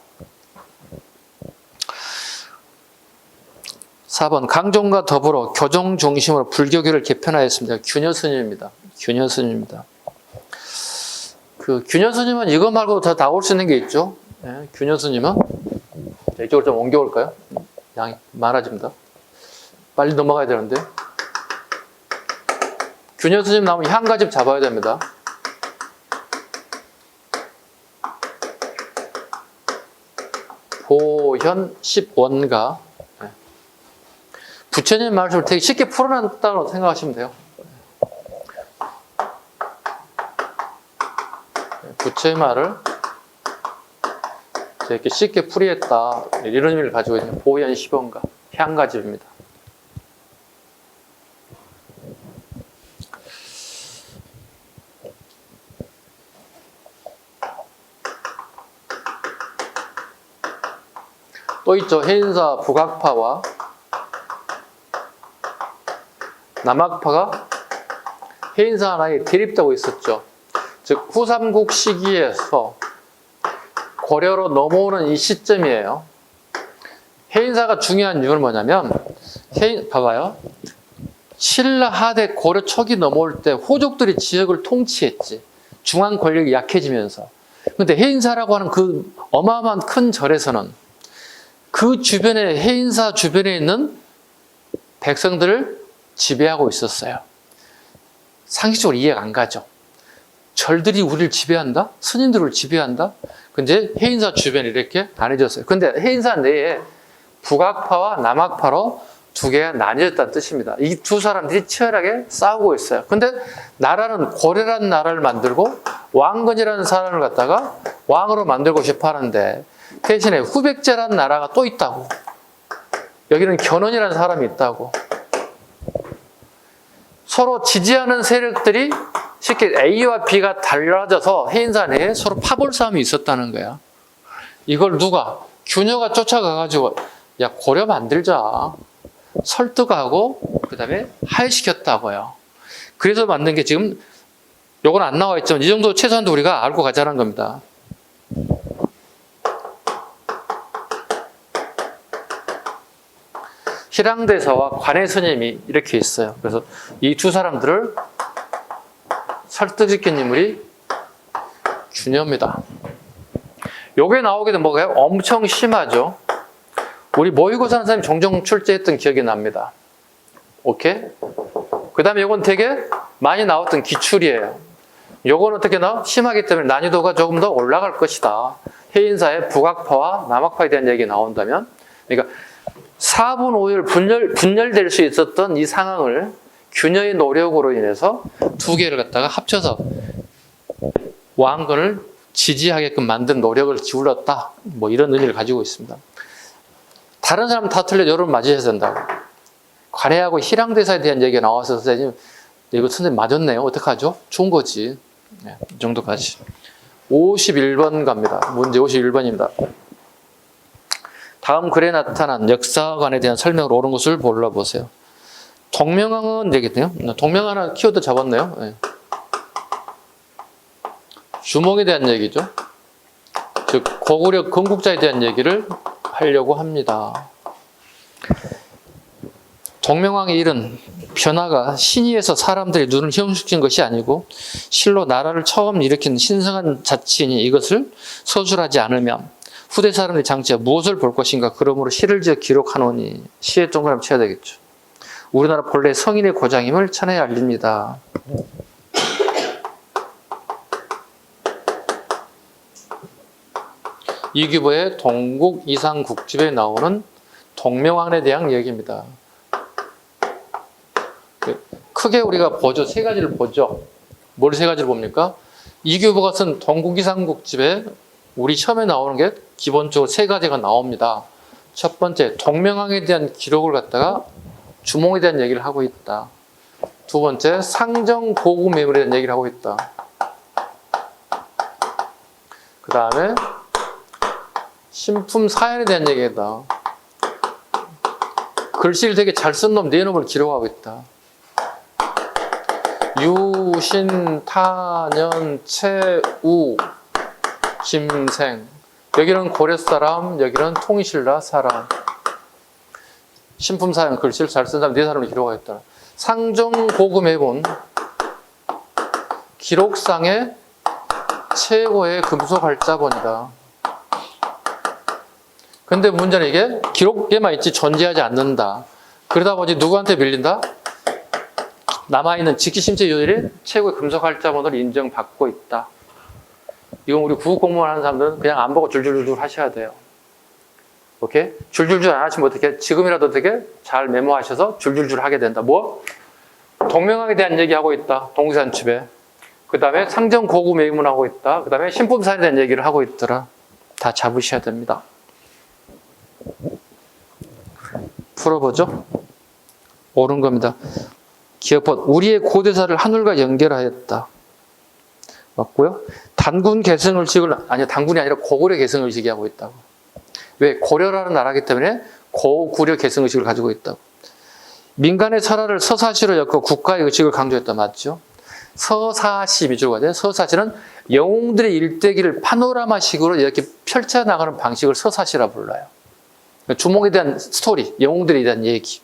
4번 강종과 더불어 교정 중심으로 불교계를 개편하였습니다. 균여스님입니다. 균여스님입니다. 그 균여스님은 이거 말고 더 나올 수 있는 게 있죠. 네, 균여스님은 이쪽으로 좀 옮겨올까요? 양이 많아집니다. 빨리 넘어가야 되는데. 균여스님 나오면 한 가지 잡아야 됩니다. 보현 10원가. 네. 부처님 말씀을 되게 쉽게 풀어놨다고 생각하시면 돼요. 부처의 말을 이렇게 쉽게 풀이했다. 이런 의미를 가지고 있는 보현 10원가. 향가집입니다. 또 있죠. 해인사 북악파와 남악파가 해인사 하나에 대립되고 있었죠. 즉 후삼국 시기에서 고려로 넘어오는 이 시점이에요. 해인사가 중요한 이유는 뭐냐면 봐봐요. 신라 하대 고려 초기 넘어올 때 호족들이 지역을 통치했지. 중앙 권력이 약해지면서. 근데 해인사라고 하는 그 어마어마한 큰 절에서는 그 주변에 해인사 주변에 있는 백성들을 지배하고 있었어요. 상식적으로 이해가 안 가죠. 절들이 우리를 지배한다? 스님들을 지배한다? 근데 해인사 주변에 이렇게 나뉘어졌어요. 근데 해인사 내에 북악파와 남악파로 두 개가 나뉘어졌다는 뜻입니다. 이 두 사람들이 치열하게 싸우고 있어요. 근데 나라는 고려라는 나라를 만들고 왕건이라는 사람을 갖다가 왕으로 만들고 싶어 하는데 대신에 후백제라는 나라가 또 있다고. 여기는 견훤이라는 사람이 있다고. 서로 지지하는 세력들이 쉽게 A와 B가 달라져서 해인사 내에 서로 파벌 싸움이 있었다는 거야. 이걸 누가? 균여가 쫓아가가지고 야 고려 만들자. 설득하고 그 다음에 하해시켰다고요. 그래서 만든 게 지금 요건 안 나와 있지만 이 정도 최소한도 우리가 알고 가자는 겁니다. 희랑대사와 관해스님이 이렇게 있어요. 그래서 이 두 사람들을 설득시킨 인물이 균여입니다. 요게 나오게 되면 뭐가요? 엄청 심하죠. 우리 모의고사 하는 사람이 종종 출제했던 기억이 납니다. 오케이? 그 다음에 요건 되게 많이 나왔던 기출이에요. 요건 어떻게 나와? 심하기 때문에 난이도가 조금 더 올라갈 것이다. 해인사의 북악파와 남악파에 대한 얘기 나온다면, 그러니까 4분 5일 분열될 수 있었던 이 상황을 균여의 노력으로 인해서 두 개를 갖다가 합쳐서 왕건을 지지하게끔 만든 노력을 기울였다. 뭐 이런 의미를 가지고 있습니다. 다른 사람 다 틀려 여러분 맞으셔야 된다고. 관해하고 희랑대사에 대한 얘기가 나와서 선생님 이거 선생님 맞았네요. 어떡하죠? 좋은 거지. 네, 이 정도까지. 51번 갑니다. 문제 51번입니다. 다음 글에 나타난 역사관에 대한 설명을 옳은 것을 골라보세요. 동명왕은 되겠네요. 동명왕은 키워드 잡았네요. 네. 주몽에 대한 얘기죠. 즉 고구려 건국자에 대한 얘기를 하려고 합니다. 동명왕의 일은 변화가 신의에서 사람들의 눈을 희롱시킨 것이 아니고 실로 나라를 처음 일으킨 신성한 자치이니 이것을 서술하지 않으면 후대 사람들의 장치가 무엇을 볼 것인가. 그러므로 시를 지어 기록하노니 시에 동그라미 쳐야 되겠죠. 우리나라 본래 성인의 고장임을 천하에 알립니다. 이규보의 동국 이상국집에 나오는 동명왕에 대한 얘기입니다. 크게 우리가 보죠. 세 가지를 보죠. 뭘 세 가지를 봅니까? 이규보가 쓴 동국 이상국집에 우리 처음에 나오는 게 기본적으로 세 가지가 나옵니다. 첫 번째, 동명왕에 대한 기록을 갖다가 주몽에 대한 얘기를 하고 있다. 두 번째, 상정 고구 매물에 대한 얘기를 하고 있다. 그 다음에 신품 사연에 대한 얘기다. 글씨를 되게 잘 쓴 놈, 네 놈을 기록하고 있다. 유신, 타년, 최우, 김생. 여기는 고려 사람, 여기는 통일신라 사람. 신품 사연 글씨를 잘 쓴 사람 네 사람을 기록하겠다. 상정 고구 매본 기록상의 최고의 금속 활자본이다. 근데 문제는 이게 기록에만 있지 존재하지 않는다. 그러다 보니 누구한테 밀린다? 남아있는 직기심체 요일이 최고의 금속 활자본으로 인정받고 있다. 이건 우리 구급 공무원 하는 사람들은 그냥 안 보고 줄줄줄 하셔야 돼요. 오케이? 줄줄줄 안 하시면 어떻게? 지금이라도 어떻게? 잘 메모하셔서 줄줄줄 하게 된다. 뭐? 동명왕에 대한 얘기하고 있다. 동산집에. 그 다음에 상정 고구 매문하고 있다. 그 다음에 신품사에 대한 얘기를 하고 있더라. 다 잡으셔야 됩니다. 풀어보죠. 옳은 겁니다. 기업은 우리의 고대사를 하늘과 연결하였다. 맞고요. 단군 계승의식을 단군이 아니라 고구려 계승의식이 하고 있다고. 왜? 고려라는 나라이기 때문에 고구려 계승의식을 가지고 있다고. 민간의 철학을 서사시로 엮고 국가의 의식을 강조했다. 맞죠? 서사시 위주로 가야 돼. 서사시는 영웅들의 일대기를 파노라마식으로 이렇게 펼쳐나가는 방식을 서사시라 불러요. 주몽에 대한 스토리, 영웅들에 대한 얘기.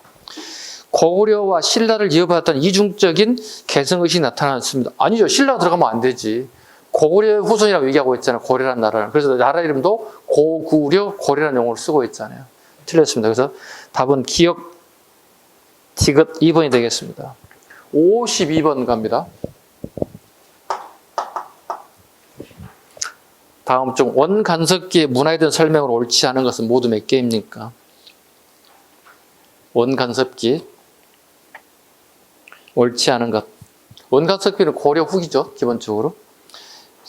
고구려와 신라를 이어받았던 이중적인 계승의식이 나타났습니다. 아니죠. 신라가 들어가면 안 되지. 고구려 후손이라고 얘기하고 있잖아요. 고려라는 나라를. 그래서 나라 이름도 고구려, 고려라는 용어를 쓰고 있잖아요. 틀렸습니다. 그래서 답은 기억, 디귿 2번이 되겠습니다. 52번 갑니다. 다음 중 원간섭기의 문화에 대한 설명을 옳지 않은 것은 모두 몇 개입니까? 원간섭기 옳지 않은 것. 원간섭기는 고려 후기죠. 기본적으로.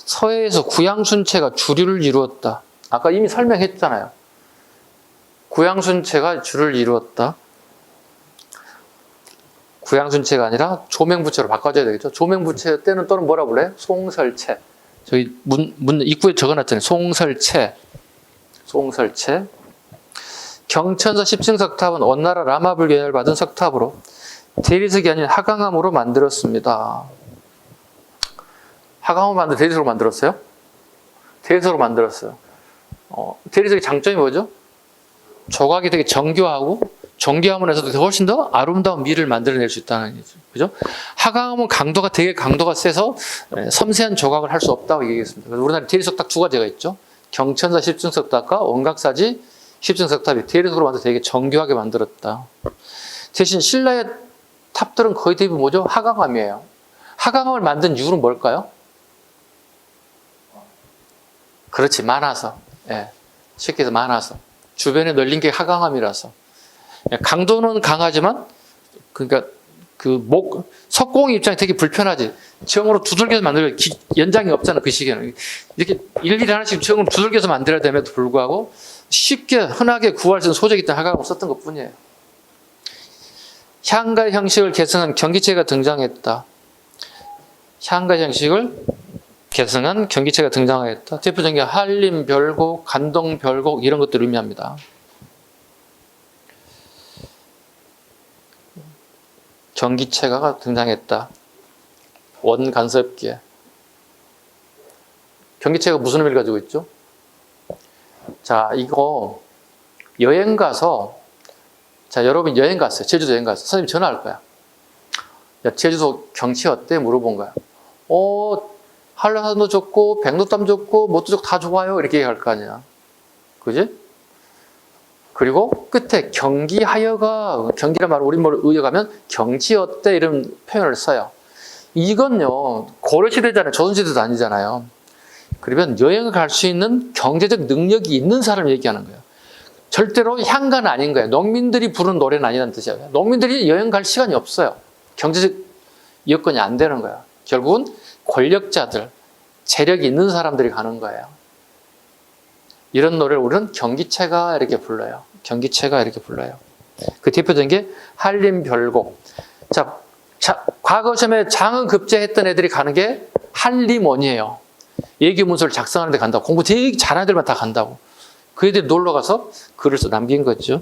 서해에서 구양순체가 주류를 이루었다. 아까 이미 설명했잖아요. 구양순체가 주를 이루었다. 구양순체가 아니라 조명부체로 바꿔줘야 되겠죠. 조명부체 때는 또는 뭐라 불러요? 송설체. 저기 문 입구에 적어놨잖아요. 송설체. 송설체. 경천서 10층 석탑은 원나라 라마불 계열 받은 석탑으로 대리석이 아닌 하강암으로 만들었습니다. 하강암으로 만든 대리석으로 만들었어요? 대리석으로 만들었어요. 대리석의 장점이 뭐죠? 조각이 되게 정교하고 정교함을 해서 훨씬 더 아름다운 미를 만들어낼 수 있다는 얘기죠. 그죠? 하강암은 되게 강도가 세서 섬세한 조각을 할 수 없다고 얘기했습니다. 그래서 우리나라에 대리석 딱 두 가지가 있죠. 경천사 10층 석탑과 원각사지 10층 석탑이 대리석으로 만들어서 되게 정교하게 만들었다. 대신 신라의 탑들은 거의 대부분 뭐죠? 하강암이에요. 하강암을 만든 이유는 뭘까요? 그렇지, 많아서. 예. 쉽게 해서 많아서. 주변에 널린 게 하강암이라서. 강도는 강하지만, 그러니까, 석공의 입장이 되게 불편하지. 정으로 두들겨서 만들어야 연장이 없잖아, 그 시기에는. 이렇게 일일이 하나씩 정으로 두들겨서 만들어야 됨에도 불구하고, 쉽게, 흔하게 구할 수 있는 소재기 때문에 하강암을 썼던 것 뿐이에요. 향가 형식을 계승한 경기체가 등장했다. 향가 형식을 계승한 경기체가 등장했다. 대표적인 게 한림, 별곡, 간동, 별곡 이런 것들을 의미합니다. 경기체가 등장했다. 원간섭기에. 경기체가 무슨 의미를 가지고 있죠? 자, 이거 여행 가서 여러분 여행 갔어요. 제주도 여행 갔어요. 선생님 전화할 거야. 야, 제주도 경치 어때? 물어본 거야. 한라산도 좋고 백록담 좋고 뭣도 좋고 다 좋아요. 이렇게 얘기할 거 아니야. 그지? 그리고 끝에 경기란 말을 우리말로 의역하면 경치 어때? 이런 표현을 써요. 이건요, 고려시대잖아요. 조선시대도 아니잖아요. 그러면 여행을 갈 수 있는 경제적 능력이 있는 사람을 얘기하는 거예요. 절대로 향가는 아닌 거예요. 농민들이 부르는 노래는 아니라는 뜻이에요. 농민들이 여행 갈 시간이 없어요. 경제적 여건이 안 되는 거예요. 결국은 권력자들, 재력이 있는 사람들이 가는 거예요. 이런 노래를 우리는 경기체가 이렇게 불러요. 경기체가 이렇게 불러요. 그 대표적인 게 한림별곡. 자, 과거 시험에 장은급제했던 애들이 가는 게 한림원이에요. 예규문서를 작성하는 데 간다고. 공부 되게 잘하는 애들만 다 간다고. 그 애들이 놀러 가서 글을 써 남긴 거죠.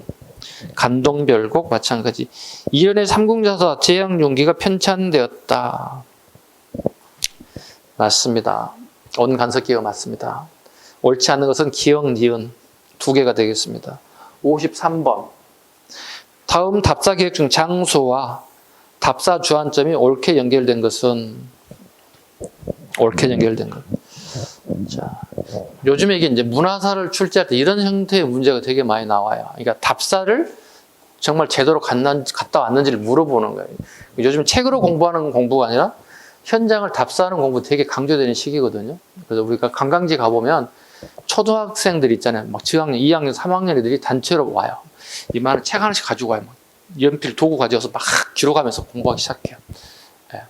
간동별곡 마찬가지. 이련의 삼국자서 제약용기가 편찬되었다. 맞습니다. 온간섭기가 맞습니다. 옳지 않은 것은 기역, 니은 두 개가 되겠습니다. 53번. 다음 답사 계획 중 장소와 답사 주안점이 옳게 연결된 것은 옳게 연결된 것. 자, 요즘에 이게 이제 문화사를 출제할 때 이런 형태의 문제가 되게 많이 나와요. 그러니까 답사를 정말 제대로 갔다 왔는지를 물어보는 거예요. 요즘 책으로 공부하는 공부가 아니라 현장을 답사하는 공부 되게 강조되는 시기거든요. 그래서 우리가 관광지 가보면 초등학생들 있잖아요. 막 저학년, 2학년, 3학년 애들이 단체로 와요. 이만한 책 하나씩 가지고 와요. 막 연필, 도구 가져와서 막 기록하면서 공부하기 시작해요. 예.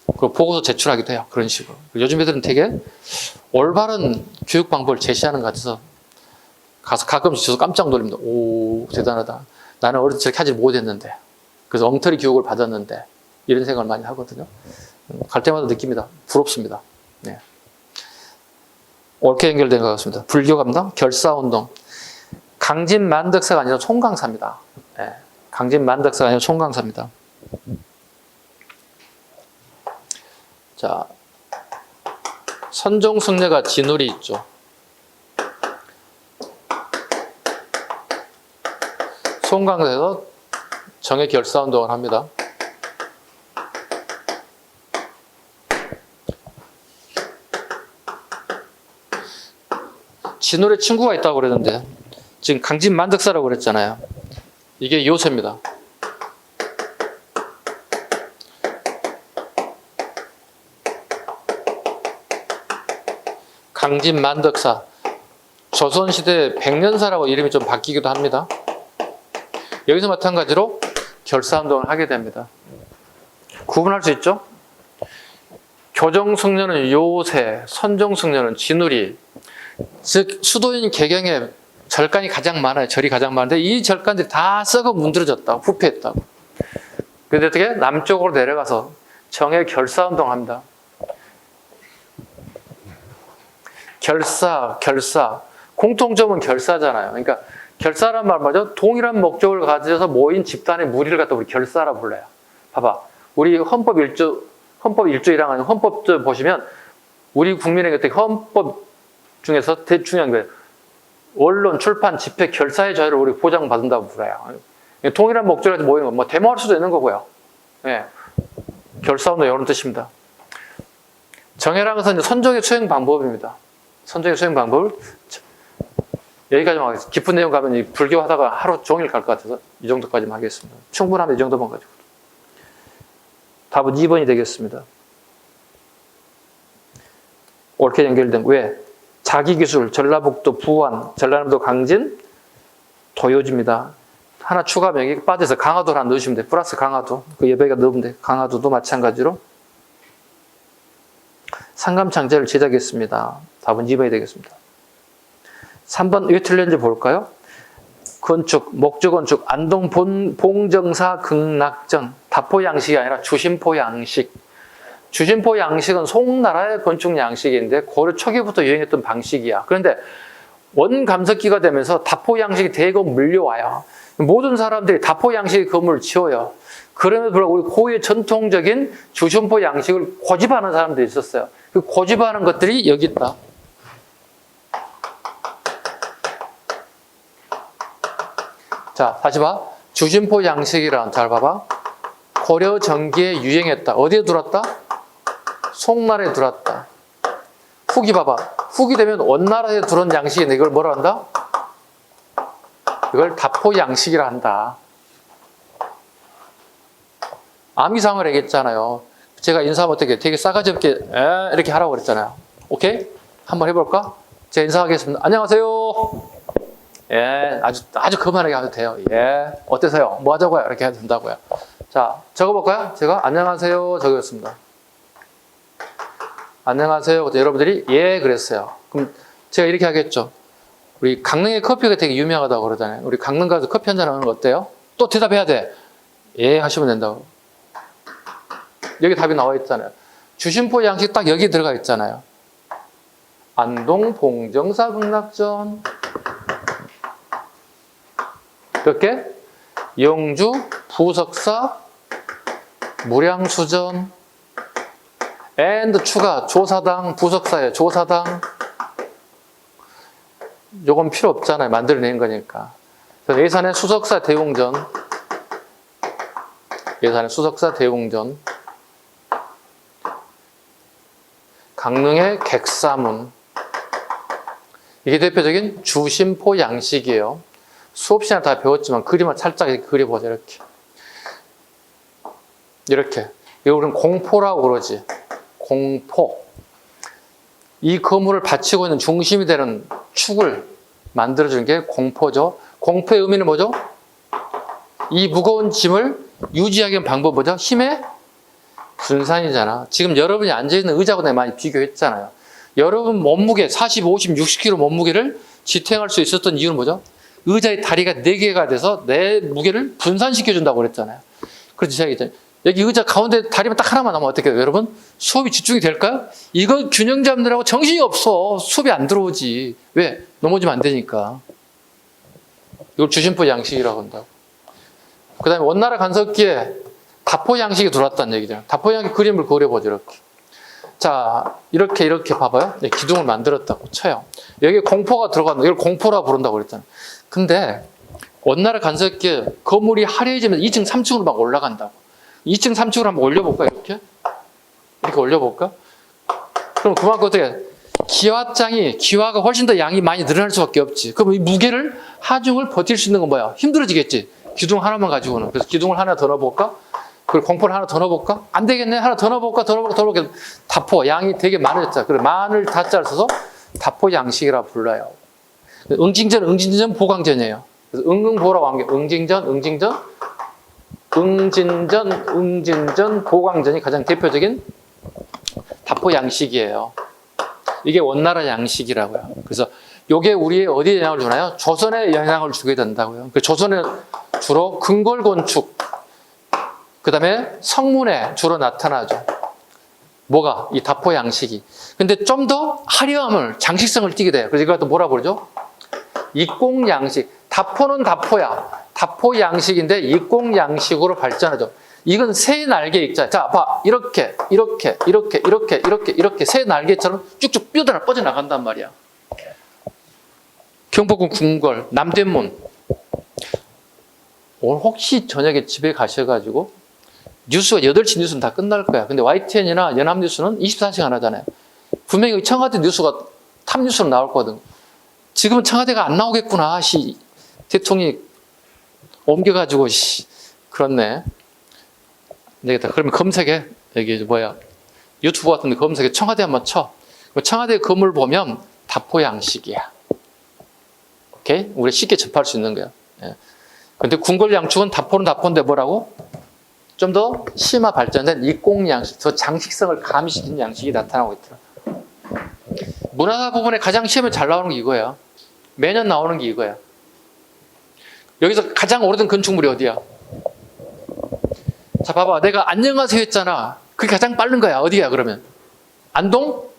그리고 보고서 제출하기도 해요. 그런 식으로. 요즘 애들은 되게 올바른 교육 방법을 제시하는 것 같아서 가서 가끔씩 저도 깜짝 놀랍니다. 오, 대단하다. 나는 어릴 때 저렇게 하지 못했는데. 그래서 엉터리 교육을 받았는데. 이런 생각을 많이 하거든요. 갈 때마다 느낍니다. 부럽습니다. 네. 옳게 연결된 것 같습니다. 불교감당, 결사운동. 강진만덕사가 아니라 송강사입니다. 네. 강진만덕사가 아니라 송강사입니다. 자, 선종승려가 진울이 있죠. 송강사에서 정의 결사운동을 합니다. 진울의 친구가 있다고 그랬는데 지금 강진만덕사라고 그랬잖아요. 이게 요새입니다. 강진만덕사. 조선시대 백년사라고 이름이 좀 바뀌기도 합니다. 여기서 마찬가지로 결사운동을 하게 됩니다. 구분할 수 있죠? 교정승려는 요새, 선종승려는 진우리. 즉 수도인 개경에 절간이 가장 많아요. 절이 가장 많은데 이 절간들이 다 썩어 문드러졌다고, 부패했다고. 그런데 어떻게 남쪽으로 내려가서 정의 결사운동 합니다. 결사. 공통점은 결사잖아요. 그러니까 결사란 말 말이죠. 동일한 목적을 가져서 모인 집단의 무리를 갖다 우리 결사라 불러요. 봐봐. 우리 헌법 1조 1조라는 헌법도 보시면 우리 국민에게 어떻게 헌법 중에서 제일 중요한 거예요. 언론, 출판, 집회, 결사의 자유를 우리 보장받는다고 불러요. 동일한 목적을 가지고 모이는 거, 뭐 데모할 수도 있는 거고요. 예. 결사운동 이런 뜻입니다. 정해라는 것은 이제 선정의 수행 방법입니다. 선정의 수행 방법을 여기까지만 하겠습니다. 깊은 내용 가면 이 불교 하다가 하루 종일 갈 것 같아서 이 정도까지만 하겠습니다. 충분하면 이 정도만 가지고. 답은 2번이 되겠습니다. 옳게 연결된 왜? 자기기술, 전라북도 부안, 전라남도 강진, 도요지입니다. 하나 추가 명이 빠져서 강화도를 하나 넣으시면 돼요. 플러스 강화도. 그 여기가 넣으면 돼요. 강화도도 마찬가지로. 상감창제를 제작했습니다. 답은 2번이 되겠습니다. 3번 왜 틀렸는지 볼까요? 건축, 목조건축, 안동 봉정사 극락전, 다포 양식이 아니라 주심포 양식. 주심포 양식은 송나라의 건축 양식인데 고려 초기부터 유행했던 방식이야. 그런데 원감석기가 되면서 다포 양식이 대거 물려와요. 모든 사람들이 다포 양식의 건물을 지어요. 그럼에도 불구하고 우리 고유의 전통적인 주심포 양식을 고집하는 사람들이 있었어요. 그 고집하는 것들이 여기 있다. 자, 다시 봐. 주심포 양식이란, 잘 봐봐. 고려 전기에 유행했다. 어디에 들어왔다? 송나라에 들어왔다. 후기 봐봐. 후기 되면 원나라에 들어온 양식인데 이걸 뭐라 한다? 이걸 다포 양식이라 한다. 암기상을 얘기했잖아요. 제가 인사하면 어떻게 되게 싸가지 없게 이렇게 하라고 그랬잖아요. 오케이? 한번 해볼까? 제가 인사하겠습니다. 안녕하세요. 예, 아주 그만하게 하도 돼요. 예, 어때서요? 뭐 하자고요? 이렇게 해도 된다고요. 자, 적어볼까요? 제가 안녕하세요 적었습니다. 안녕하세요. 여러분들이 예 그랬어요. 그럼 제가 이렇게 하겠죠. 우리 강릉의 커피가 되게 유명하다고 그러잖아요. 우리 강릉 가서 커피 한잔 하는 거 어때요? 또 대답해야 돼. 예 하시면 된다고. 여기 답이 나와 있잖아요. 주심포 양식 딱 여기 들어가 있잖아요. 안동 봉정사 극락전. 몇 개? 영주, 부석사, 무량수전, and 추가, 조사당, 부석사에 조사당. 요건 필요 없잖아요. 만들어낸 거니까. 예산의 수석사 대웅전. 예산의 수석사 대웅전. 강릉의 객사문. 이게 대표적인 주심포 양식이에요. 수업 시간에 다 배웠지만 그림을 살짝 이렇게 그려보자. 이렇게. 이렇게. 이거 우리는 공포라고 그러지. 공포. 이 건물을 받치고 있는 중심이 되는 축을 만들어주는 게 공포죠. 공포의 의미는 뭐죠? 이 무거운 짐을 유지하기 위한 방법 뭐죠? 힘의 분산이잖아. 지금 여러분이 앉아있는 의자하고 내가 많이 비교했잖아요. 여러분 몸무게 40, 50, 60kg 몸무게를 지탱할 수 있었던 이유는 뭐죠? 의자의 다리가 4개가 돼서 내 무게를 분산시켜준다고 그랬잖아요. 그래서 제가 얘기했잖아요. 여기 의자 가운데 다리만 딱 하나만 나면 어떻게 해요? 여러분? 수업이 집중이 될까요? 이거 균형 잡느라고 정신이 없어. 수업이 안 들어오지. 왜? 넘어지면 안 되니까. 이걸 주심포 양식이라고 한다고. 그 다음에 원나라 간석기에 다포 양식이 들어왔다는 얘기잖아요. 다포 양식 그림을 그려보죠. 이렇게. 자, 이렇게 봐봐요. 기둥을 만들었다고 쳐요. 여기 공포가 들어간다. 이걸 공포라고 부른다고 그랬잖아요. 근데 원나라 간석기에 건물이 화려해지면서 2층, 3층으로 막 올라간다고. 2층, 3층으로 한번 올려볼까? 이렇게 올려볼까? 그럼 그만큼 어떻게 기와가 훨씬 더 양이 많이 늘어날 수밖에 없지. 그럼 이 무게를 하중을 버틸 수 있는 건 뭐야? 힘들어지겠지. 기둥 하나만 가지고는. 그래서 기둥을 하나 더 넣어볼까? 그리고 공포를 하나 더 넣어볼까? 안 되겠네. 하나 더 넣어볼까? 다포 양이 되게 많아졌죠. 그래서 많을 다자를 써서 다포 양식이라 불러요. 응징전, 보강전이에요. 그래서 응보라고 한 게 응진전, 보강전이 가장 대표적인 다포 양식이에요. 이게 원나라 양식이라고요. 그래서 이게 우리의 어디에 영향을 주나요? 조선에 영향을 주게 된다고요. 조선은 주로 궁궐 건축, 그 다음에 성문에 주로 나타나죠. 뭐가? 이 다포 양식이. 근데 좀 더 화려함을, 장식성을 띠게 돼요. 그래서 이걸 또 뭐라 그러죠? 입공 양식. 다포는 다포야. 다포 양식인데 입공 양식으로 발전하죠. 이건 새 날개 있잖아요. 자, 봐. 이렇게 새 날개처럼 쭉쭉 뻗어나간단 말이야. 경복궁 궁궐, 남대문. 오늘 혹시 저녁에 집에 가셔가지고 뉴스가 8시 뉴스는 다 끝날 거야. 근데 YTN이나 연합뉴스는 24시간 하잖아요. 분명히 청와대 뉴스가 탑 뉴스로 나올 거거든. 지금은 청와대가 안 나오겠구나. 대통령이 옮겨가지고 그렇네. 되겠다. 그러면 검색해. 여기 뭐야? 유튜브 같은 데 검색해. 청와대 한번 쳐. 청와대 건물 보면 다포 양식이야. 오케이? 우리 쉽게 접할 수 있는 거야. 예. 근데 궁궐 양축은 다포는 다포인데 뭐라고? 좀 더 심화 발전된 입공 양식, 더 장식성을 가미시키는 양식이 나타나고 있더라. 문화사 부분에 가장 시험에 잘 나오는 게 이거야. 매년 나오는 게 이거야. 여기서 가장 오래된 건축물이 어디야? 자, 봐봐. 내가 안녕하세요 했잖아. 그게 가장 빠른 거야. 어디야, 그러면? 안동?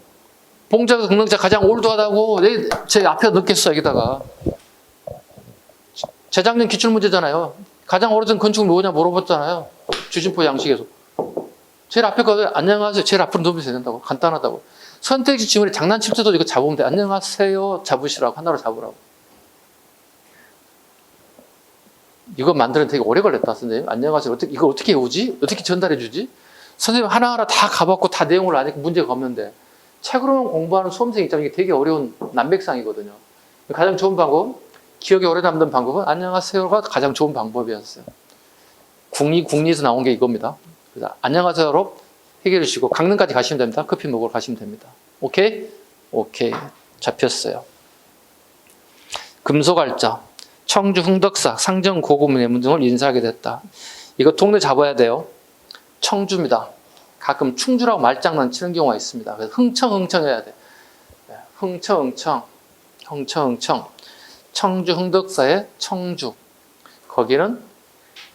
봉자가 공릉자 가장 올드하다고 제 앞에 넣겠어, 여기다가. 재작년 기출문제잖아요. 가장 오래된 건축물 뭐냐 물어봤잖아요. 주진포 양식에서. 제일 앞에 거 안녕하세요. 제일 앞으로 넣으면 된다고. 간단하다고. 선택지 지문에 장난칠 때도 이거 잡으면 돼. 안녕하세요. 잡으시라고. 하나로 잡으라고. 이거 만드는 되게 오래 걸렸다, 선생님. 안녕하세요. 이거 어떻게 해오지? 어떻게 전달해 주지? 선생님 하나하나 다 가봤고 다 내용을 아니까 문제가 없는데 책으로만 공부하는 수험생 입장에 이게 되게 어려운 난맥상이거든요. 가장 좋은 방법, 기억에 오래 남는 방법은 안녕하세요가 가장 좋은 방법이었어요. 국리에서 나온 게 이겁니다. 그래서 안녕하세요로 해결해 주시고 강릉까지 가시면 됩니다. 커피 먹으러 가시면 됩니다. 오케이? 오케이. 잡혔어요. 금속알짜, 청주 흥덕사, 상정 고구문 등을 인수하게 됐다. 이거 동네 잡아야 돼요. 청주입니다. 가끔 충주라고 말장난 치는 경우가 있습니다. 그래서 흥청 해야 돼. 흥청. 청주 흥덕사의 청주. 거기는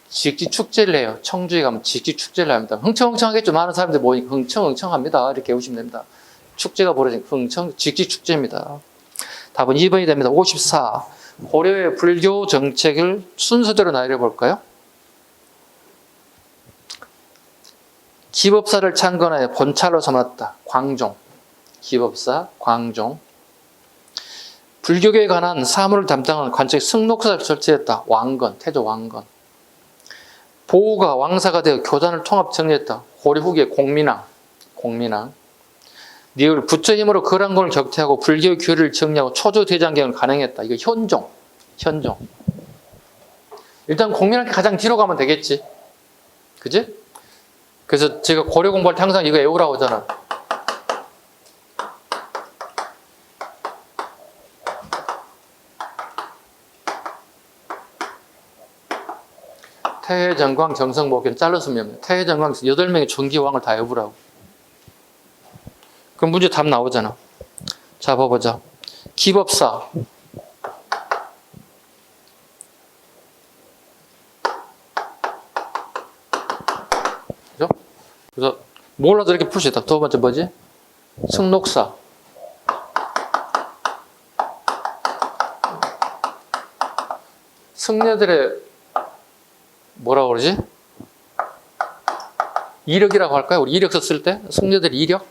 지익지 축제를 해요. 청주에 가면 지익지 축제를 합니다. 흥청하겠죠. 많은 사람들이 모이니까 흥청합니다. 이렇게 외우시면 됩니다. 축제가 벌어진 지익지 축제입니다. 답은 2번이 됩니다. 54. 고려의 불교 정책을 순서대로 나열해 볼까요? 기법사를 창건하여 본찰로 삼았다. 광종. 기법사 광종. 불교계에 관한 사물을 담당하는 관청에 승록사를 설치했다. 왕건. 태조 왕건. 보우가 왕사가 되어 교단을 통합 정리했다. 고려 후기의 공민왕. 니을 부처 힘으로 거란군을 격퇴하고 불교 교리를 정리하고 초조 대장경을 간행했다. 이거 현종. 일단 공민왕께 가장 뒤로 가면 되겠지. 그지? 그래서 제가 고려 공부할 때 항상 이거 외우라고 하잖아. 태해정광 정성목견 잘랐으면 태해정광 8명의 존귀왕을 다 외우라고. 그럼 문제 답 나오잖아. 자, 봐보자. 기법사. 그죠? 그래서 몰라도 이렇게 풀 수 있다. 두 번째 뭐지? 승록사. 승려들의 뭐라고 그러지? 이력이라고 할까요? 우리 이력서 쓸 때 승려들의 이력?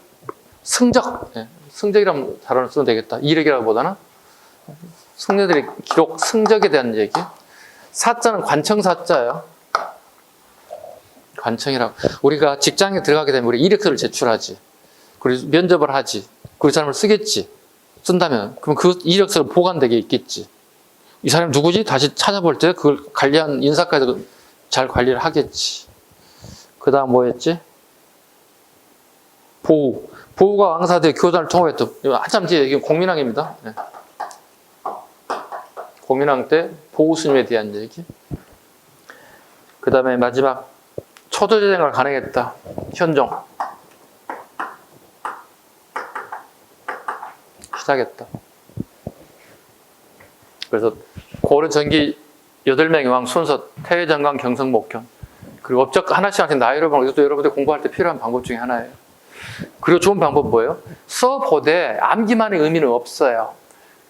승적. 네. 승적이라는 단어를 쓰면 되겠다. 이력이라고 보다는 승려들의 기록, 승적에 대한 얘기. 사자는 관청사자예요. 관청이라고. 우리가 직장에 들어가게 되면 우리 이력서를 제출하지. 그리고 면접을 하지. 그 사람을 쓰겠지. 쓴다면. 그럼 그 이력서가 보관되게 있겠지. 이 사람이 누구지? 다시 찾아볼 때 그걸 관리한 인사까지 잘 관리를 하겠지. 그 다음 뭐였지? 보우. 보우가 왕사대 교단을 통합했다. 한참 뒤에 이게 공민왕입니다. 네. 공민왕 때 보우 스님에 대한 얘기. 그 다음에 마지막 초조대장을 간행했다. 현종. 하자겠다. 그래서 고려 전기 8명의 왕 순서, 태회, 정강, 경성, 목현. 그리고 업적 하나씩 나열을 보는 것도 여러분들 공부할 때 필요한 방법 중에 하나예요. 그리고 좋은 방법 뭐예요? 써보되 암기만의 의미는 없어요.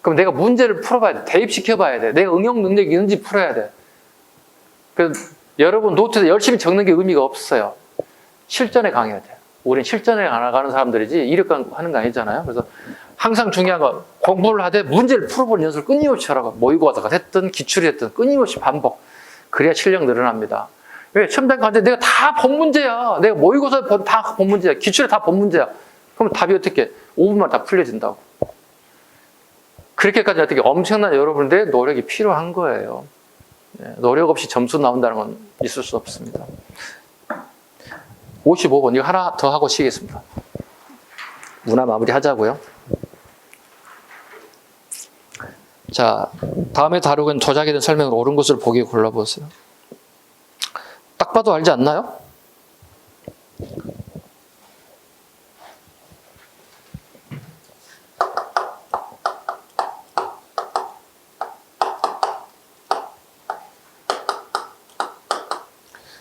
그럼 내가 문제를 풀어봐야 돼. 대입시켜봐야 돼. 내가 응용 능력이 있는지 풀어야 돼. 그래서 여러분 노트에 열심히 적는 게 의미가 없어요. 실전에 강해야 돼. 우린 실전에 가는 사람들이지 이력강 하는 거 아니잖아요. 그래서 항상 중요한 건 공부를 하되 문제를 풀어보는 연습을 끊임없이 하라고. 모의고사가 됐든 기출이 됐든 끊임없이 반복. 그래야 실력 늘어납니다. 왜? 시험장 가는데 내가 다 본 문제야. 내가 모의고사 다 본 문제야. 기출에 다 본 문제야. 그럼 답이 어떻게? 5분만 다 풀려진다고. 그렇게까지 어떻게 엄청난 여러분들의 노력이 필요한 거예요. 노력 없이 점수 나온다는 건 있을 수 없습니다. 55번 이거 하나 더 하고 쉬겠습니다. 문화 마무리 하자고요. 자, 다음에 다루건 조작에 대한 설명을 옳은 것을 보기 골라보세요. 딱 봐도 알지 않나요?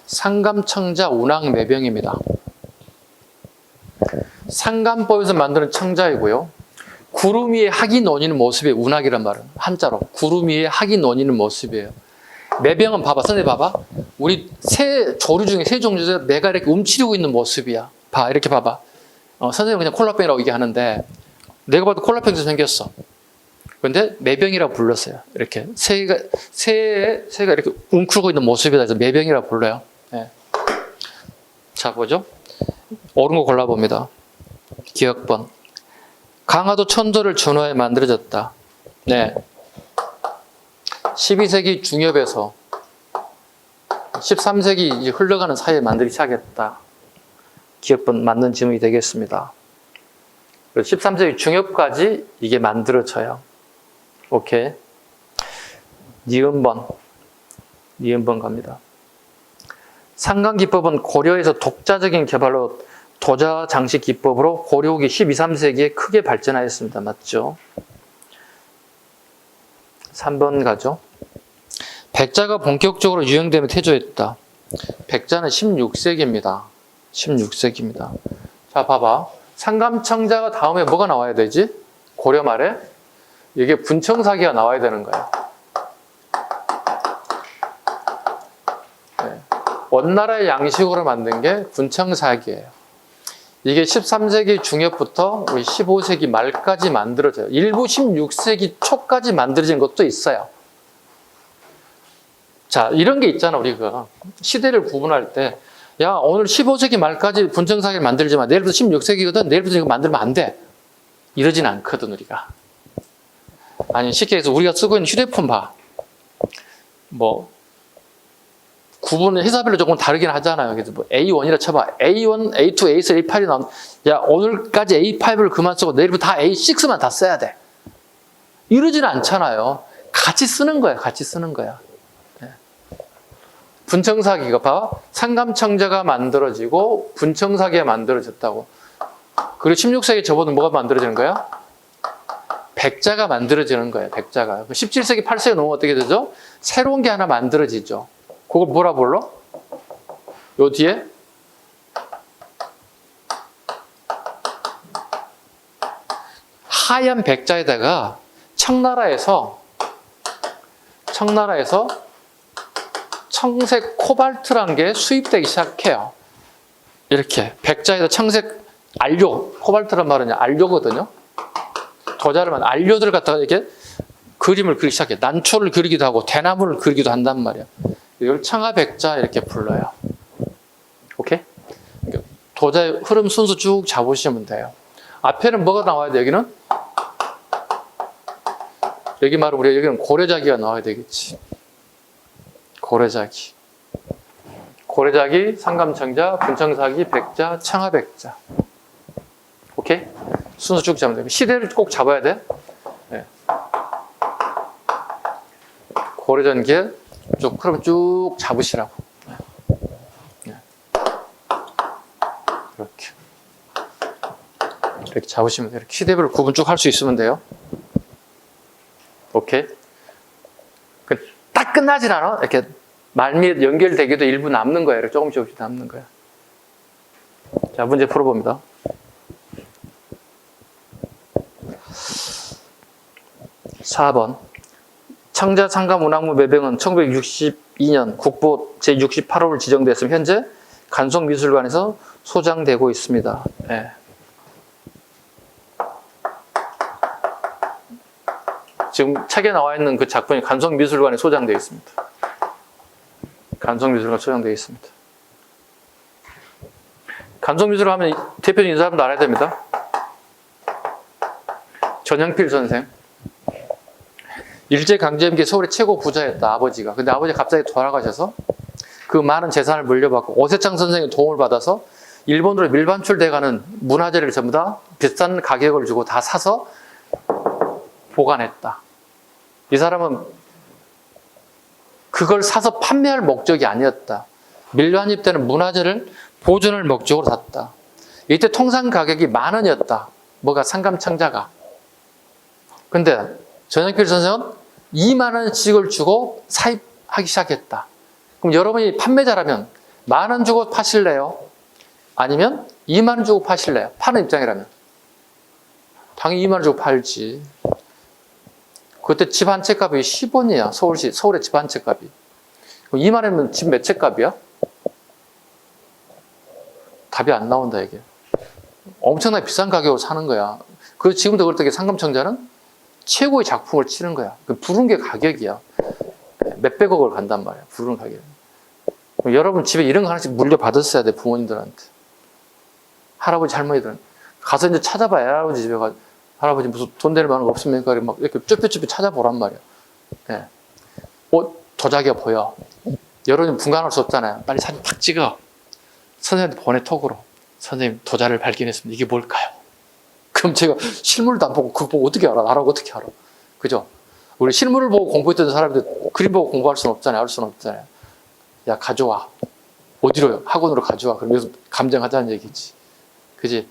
상감청자 운항매병입니다. 상감법에서 만드는 청자이고요. 구름 위에 학이 논이는 모습이 운학이란 말은 한자로 구름 위에 학이 논이는 모습이에요. 매병은 봐봐, 선생님 봐봐. 우리 새 조류 중에 새 종류 중에 매가 이렇게 움츠리고 있는 모습이야. 봐, 이렇게 봐봐. 선생님은 그냥 콜라병이라고 얘기하는데 내가 봐도 콜라병도 생겼어. 그런데 매병이라고 불렀어요. 이렇게 새가 이렇게 웅크리고 있는 모습이다 해서 매병이라고 불러요. 네. 자, 보죠. 옳은 거 골라봅니다. 기억번. 강화도 천도를 준화해 만들어졌다. 네. 12세기 중엽에서 13세기 이제 흘러가는 사이에 만들기 시작했다. 기억번 맞는 질문이 되겠습니다. 13세기 중엽까지 이게 만들어져요. 오케이. 니은번 갑니다. 상강기법은 고려에서 독자적인 개발로 도자 장식 기법으로 고려 후기 12, 13세기에 크게 발전하였습니다. 맞죠? 3번 가죠. 백자가 본격적으로 유행되며 태조했다. 백자는 16세기입니다. 16세기입니다. 자, 봐봐. 상감청자가 다음에 뭐가 나와야 되지? 고려 말에? 이게 분청사기가 나와야 되는 거예요. 네. 원나라의 양식으로 만든 게 분청사기예요. 이게 13세기 중엽부터 우리 15세기 말까지 만들어져요. 일부 16세기 초까지 만들어진 것도 있어요. 자, 이런 게 있잖아, 우리가. 시대를 구분할 때. 야, 오늘 15세기 말까지 분청사기를 만들지만 내일부터 16세기거든. 내일부터 이거 만들면 안 돼. 이러진 않거든, 우리가. 아니, 쉽게 해서 우리가 쓰고 있는 휴대폰 봐. 구분을 회사별로 조금 다르긴 하잖아요. 그래서 A1이라 쳐봐. A1, A2, A3, A8이 나오면 야, 오늘까지 A5를 그만 쓰고 내일부터 다 A6만 다 써야 돼. 이러지는 않잖아요. 같이 쓰는 거야. 같이 쓰는 거야. 네. 분청사기가 봐. 상감청자가 만들어지고 분청사기가 만들어졌다고. 그리고 16세기 접어도 뭐가 만들어지는 거야? 백자가 만들어지는 거예요. 백자가. 17세기, 8세기 넘으면 어떻게 되죠? 새로운 게 하나 만들어지죠. 그걸 뭐라 불러? 요 뒤에 하얀 백자에다가 청나라에서 청색 코발트란 게 수입되기 시작해요. 이렇게 백자에다 청색 안료, 코발트란 말은 안료거든요. 도자르면 안료들 갖다가 이렇게 그림을 그리기 시작해. 난초를 그리기도 하고 대나무를 그리기도 한단 말이야. 이걸 청하백자 이렇게 불러요. 오케이? 도자의 흐름 순서 쭉 잡으시면 돼요. 앞에는 뭐가 나와야 돼? 여기는? 여기 말은 우리가 여기는 고래자기가 나와야 되겠지. 고래자기. 고래자기, 상감청자, 분청사기, 백자, 청하백자. 오케이? 순서 쭉 잡으면 돼요. 시대를 꼭 잡아야 돼. 네. 고려전기에 쭉, 그럼 쭉 잡으시라고. 네. 이렇게. 이렇게 잡으시면 돼요. 키대별 구분 쭉 할 수 있으면 돼요. 오케이. 딱 끝나진 않아. 이렇게 말미에 연결되기도 일부 남는 거예요. 이렇게 조금씩 남는 거야. 자, 문제 풀어봅니다. (4번) 창자상가문학무 매병은 1962년 국보 제68호를 지정됐으면 현재 간송미술관에서 소장되고 있습니다. 네. 지금 책에 나와 있는 그 작품이 간송미술관에 소장되어 있습니다. 간송미술관에 소장되어 있습니다. 간송미술 하면 대표적인 사람도 알아야 됩니다. 전영필 선생. 일제강점기 서울의 최고 부자였다, 아버지가. 근데 아버지가 갑자기 돌아가셔서 그 많은 재산을 물려받고 오세창 선생의 도움을 받아서 일본으로 밀반출돼가는 문화재를 전부 다 비싼 가격을 주고 다 사서 보관했다. 이 사람은 그걸 사서 판매할 목적이 아니었다. 밀반입되는 문화재를 보존할 목적으로 샀다. 이때 통상 가격이 10,000원이었다. 뭐가 상감창자가. 근데 전영필 선생은 20,000원씩을 주고 사입하기 시작했다. 그럼 여러분이 판매자라면 10,000원 주고 파실래요? 아니면 20,000원 주고 파실래요? 파는 입장이라면. 당연히 20,000원 주고 팔지. 그때 집 한 채 값이 10원이야. 서울의 집 한 채 값이. 그럼 20,000원이면 집 몇 채 값이야? 답이 안 나온다, 이게. 엄청나게 비싼 가격으로 사는 거야. 그래서 지금도 그렇게 상감청자는 최고의 작품을 치는 거야. 부른 게 가격이야. 몇백억을 간단 말이야. 부르는 가격. 여러분 집에 이런 거 하나씩 물려받았어야 돼, 부모님들한테. 할아버지, 할머니들은. 가서 이제 찾아봐야 할아버지 집에 가. 할아버지 무슨 돈 될 만한 거 없습니까? 막 이렇게 쭈뼛쭈뼛 찾아보란 말이야. 네. 도자기가 보여. 여러분 분간할 수 없잖아요. 빨리 사진 탁 찍어. 선생님한테 보내, 톡으로. 선생님, 도자를 발견했습니다. 이게 뭘까요? 그럼 제가 실물도 안 보고 그거 보고 어떻게 알아? 나라고 어떻게 알아? 그죠? 우리 실물을 보고 공부했던 사람들 그림 보고 공부할 수는 없잖아요. 알 수는 없잖아요. 야, 가져와. 어디로요? 학원으로 가져와. 그럼 여기서 감정하자는 얘기지. 그지?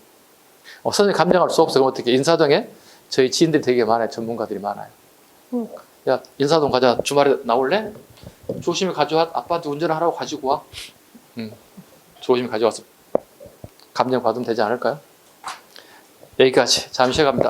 선생님 감정할 수 없어. 그럼 어떻게? 인사동에 저희 지인들이 되게 많아요. 전문가들이 많아요. 야, 인사동 가자. 주말에 나올래? 조심히 가져와. 아빠한테 운전하라고 가지고 와. 조심히 가져와서 감정 받으면 되지 않을까요? 여기까지. 잠시 갑니다.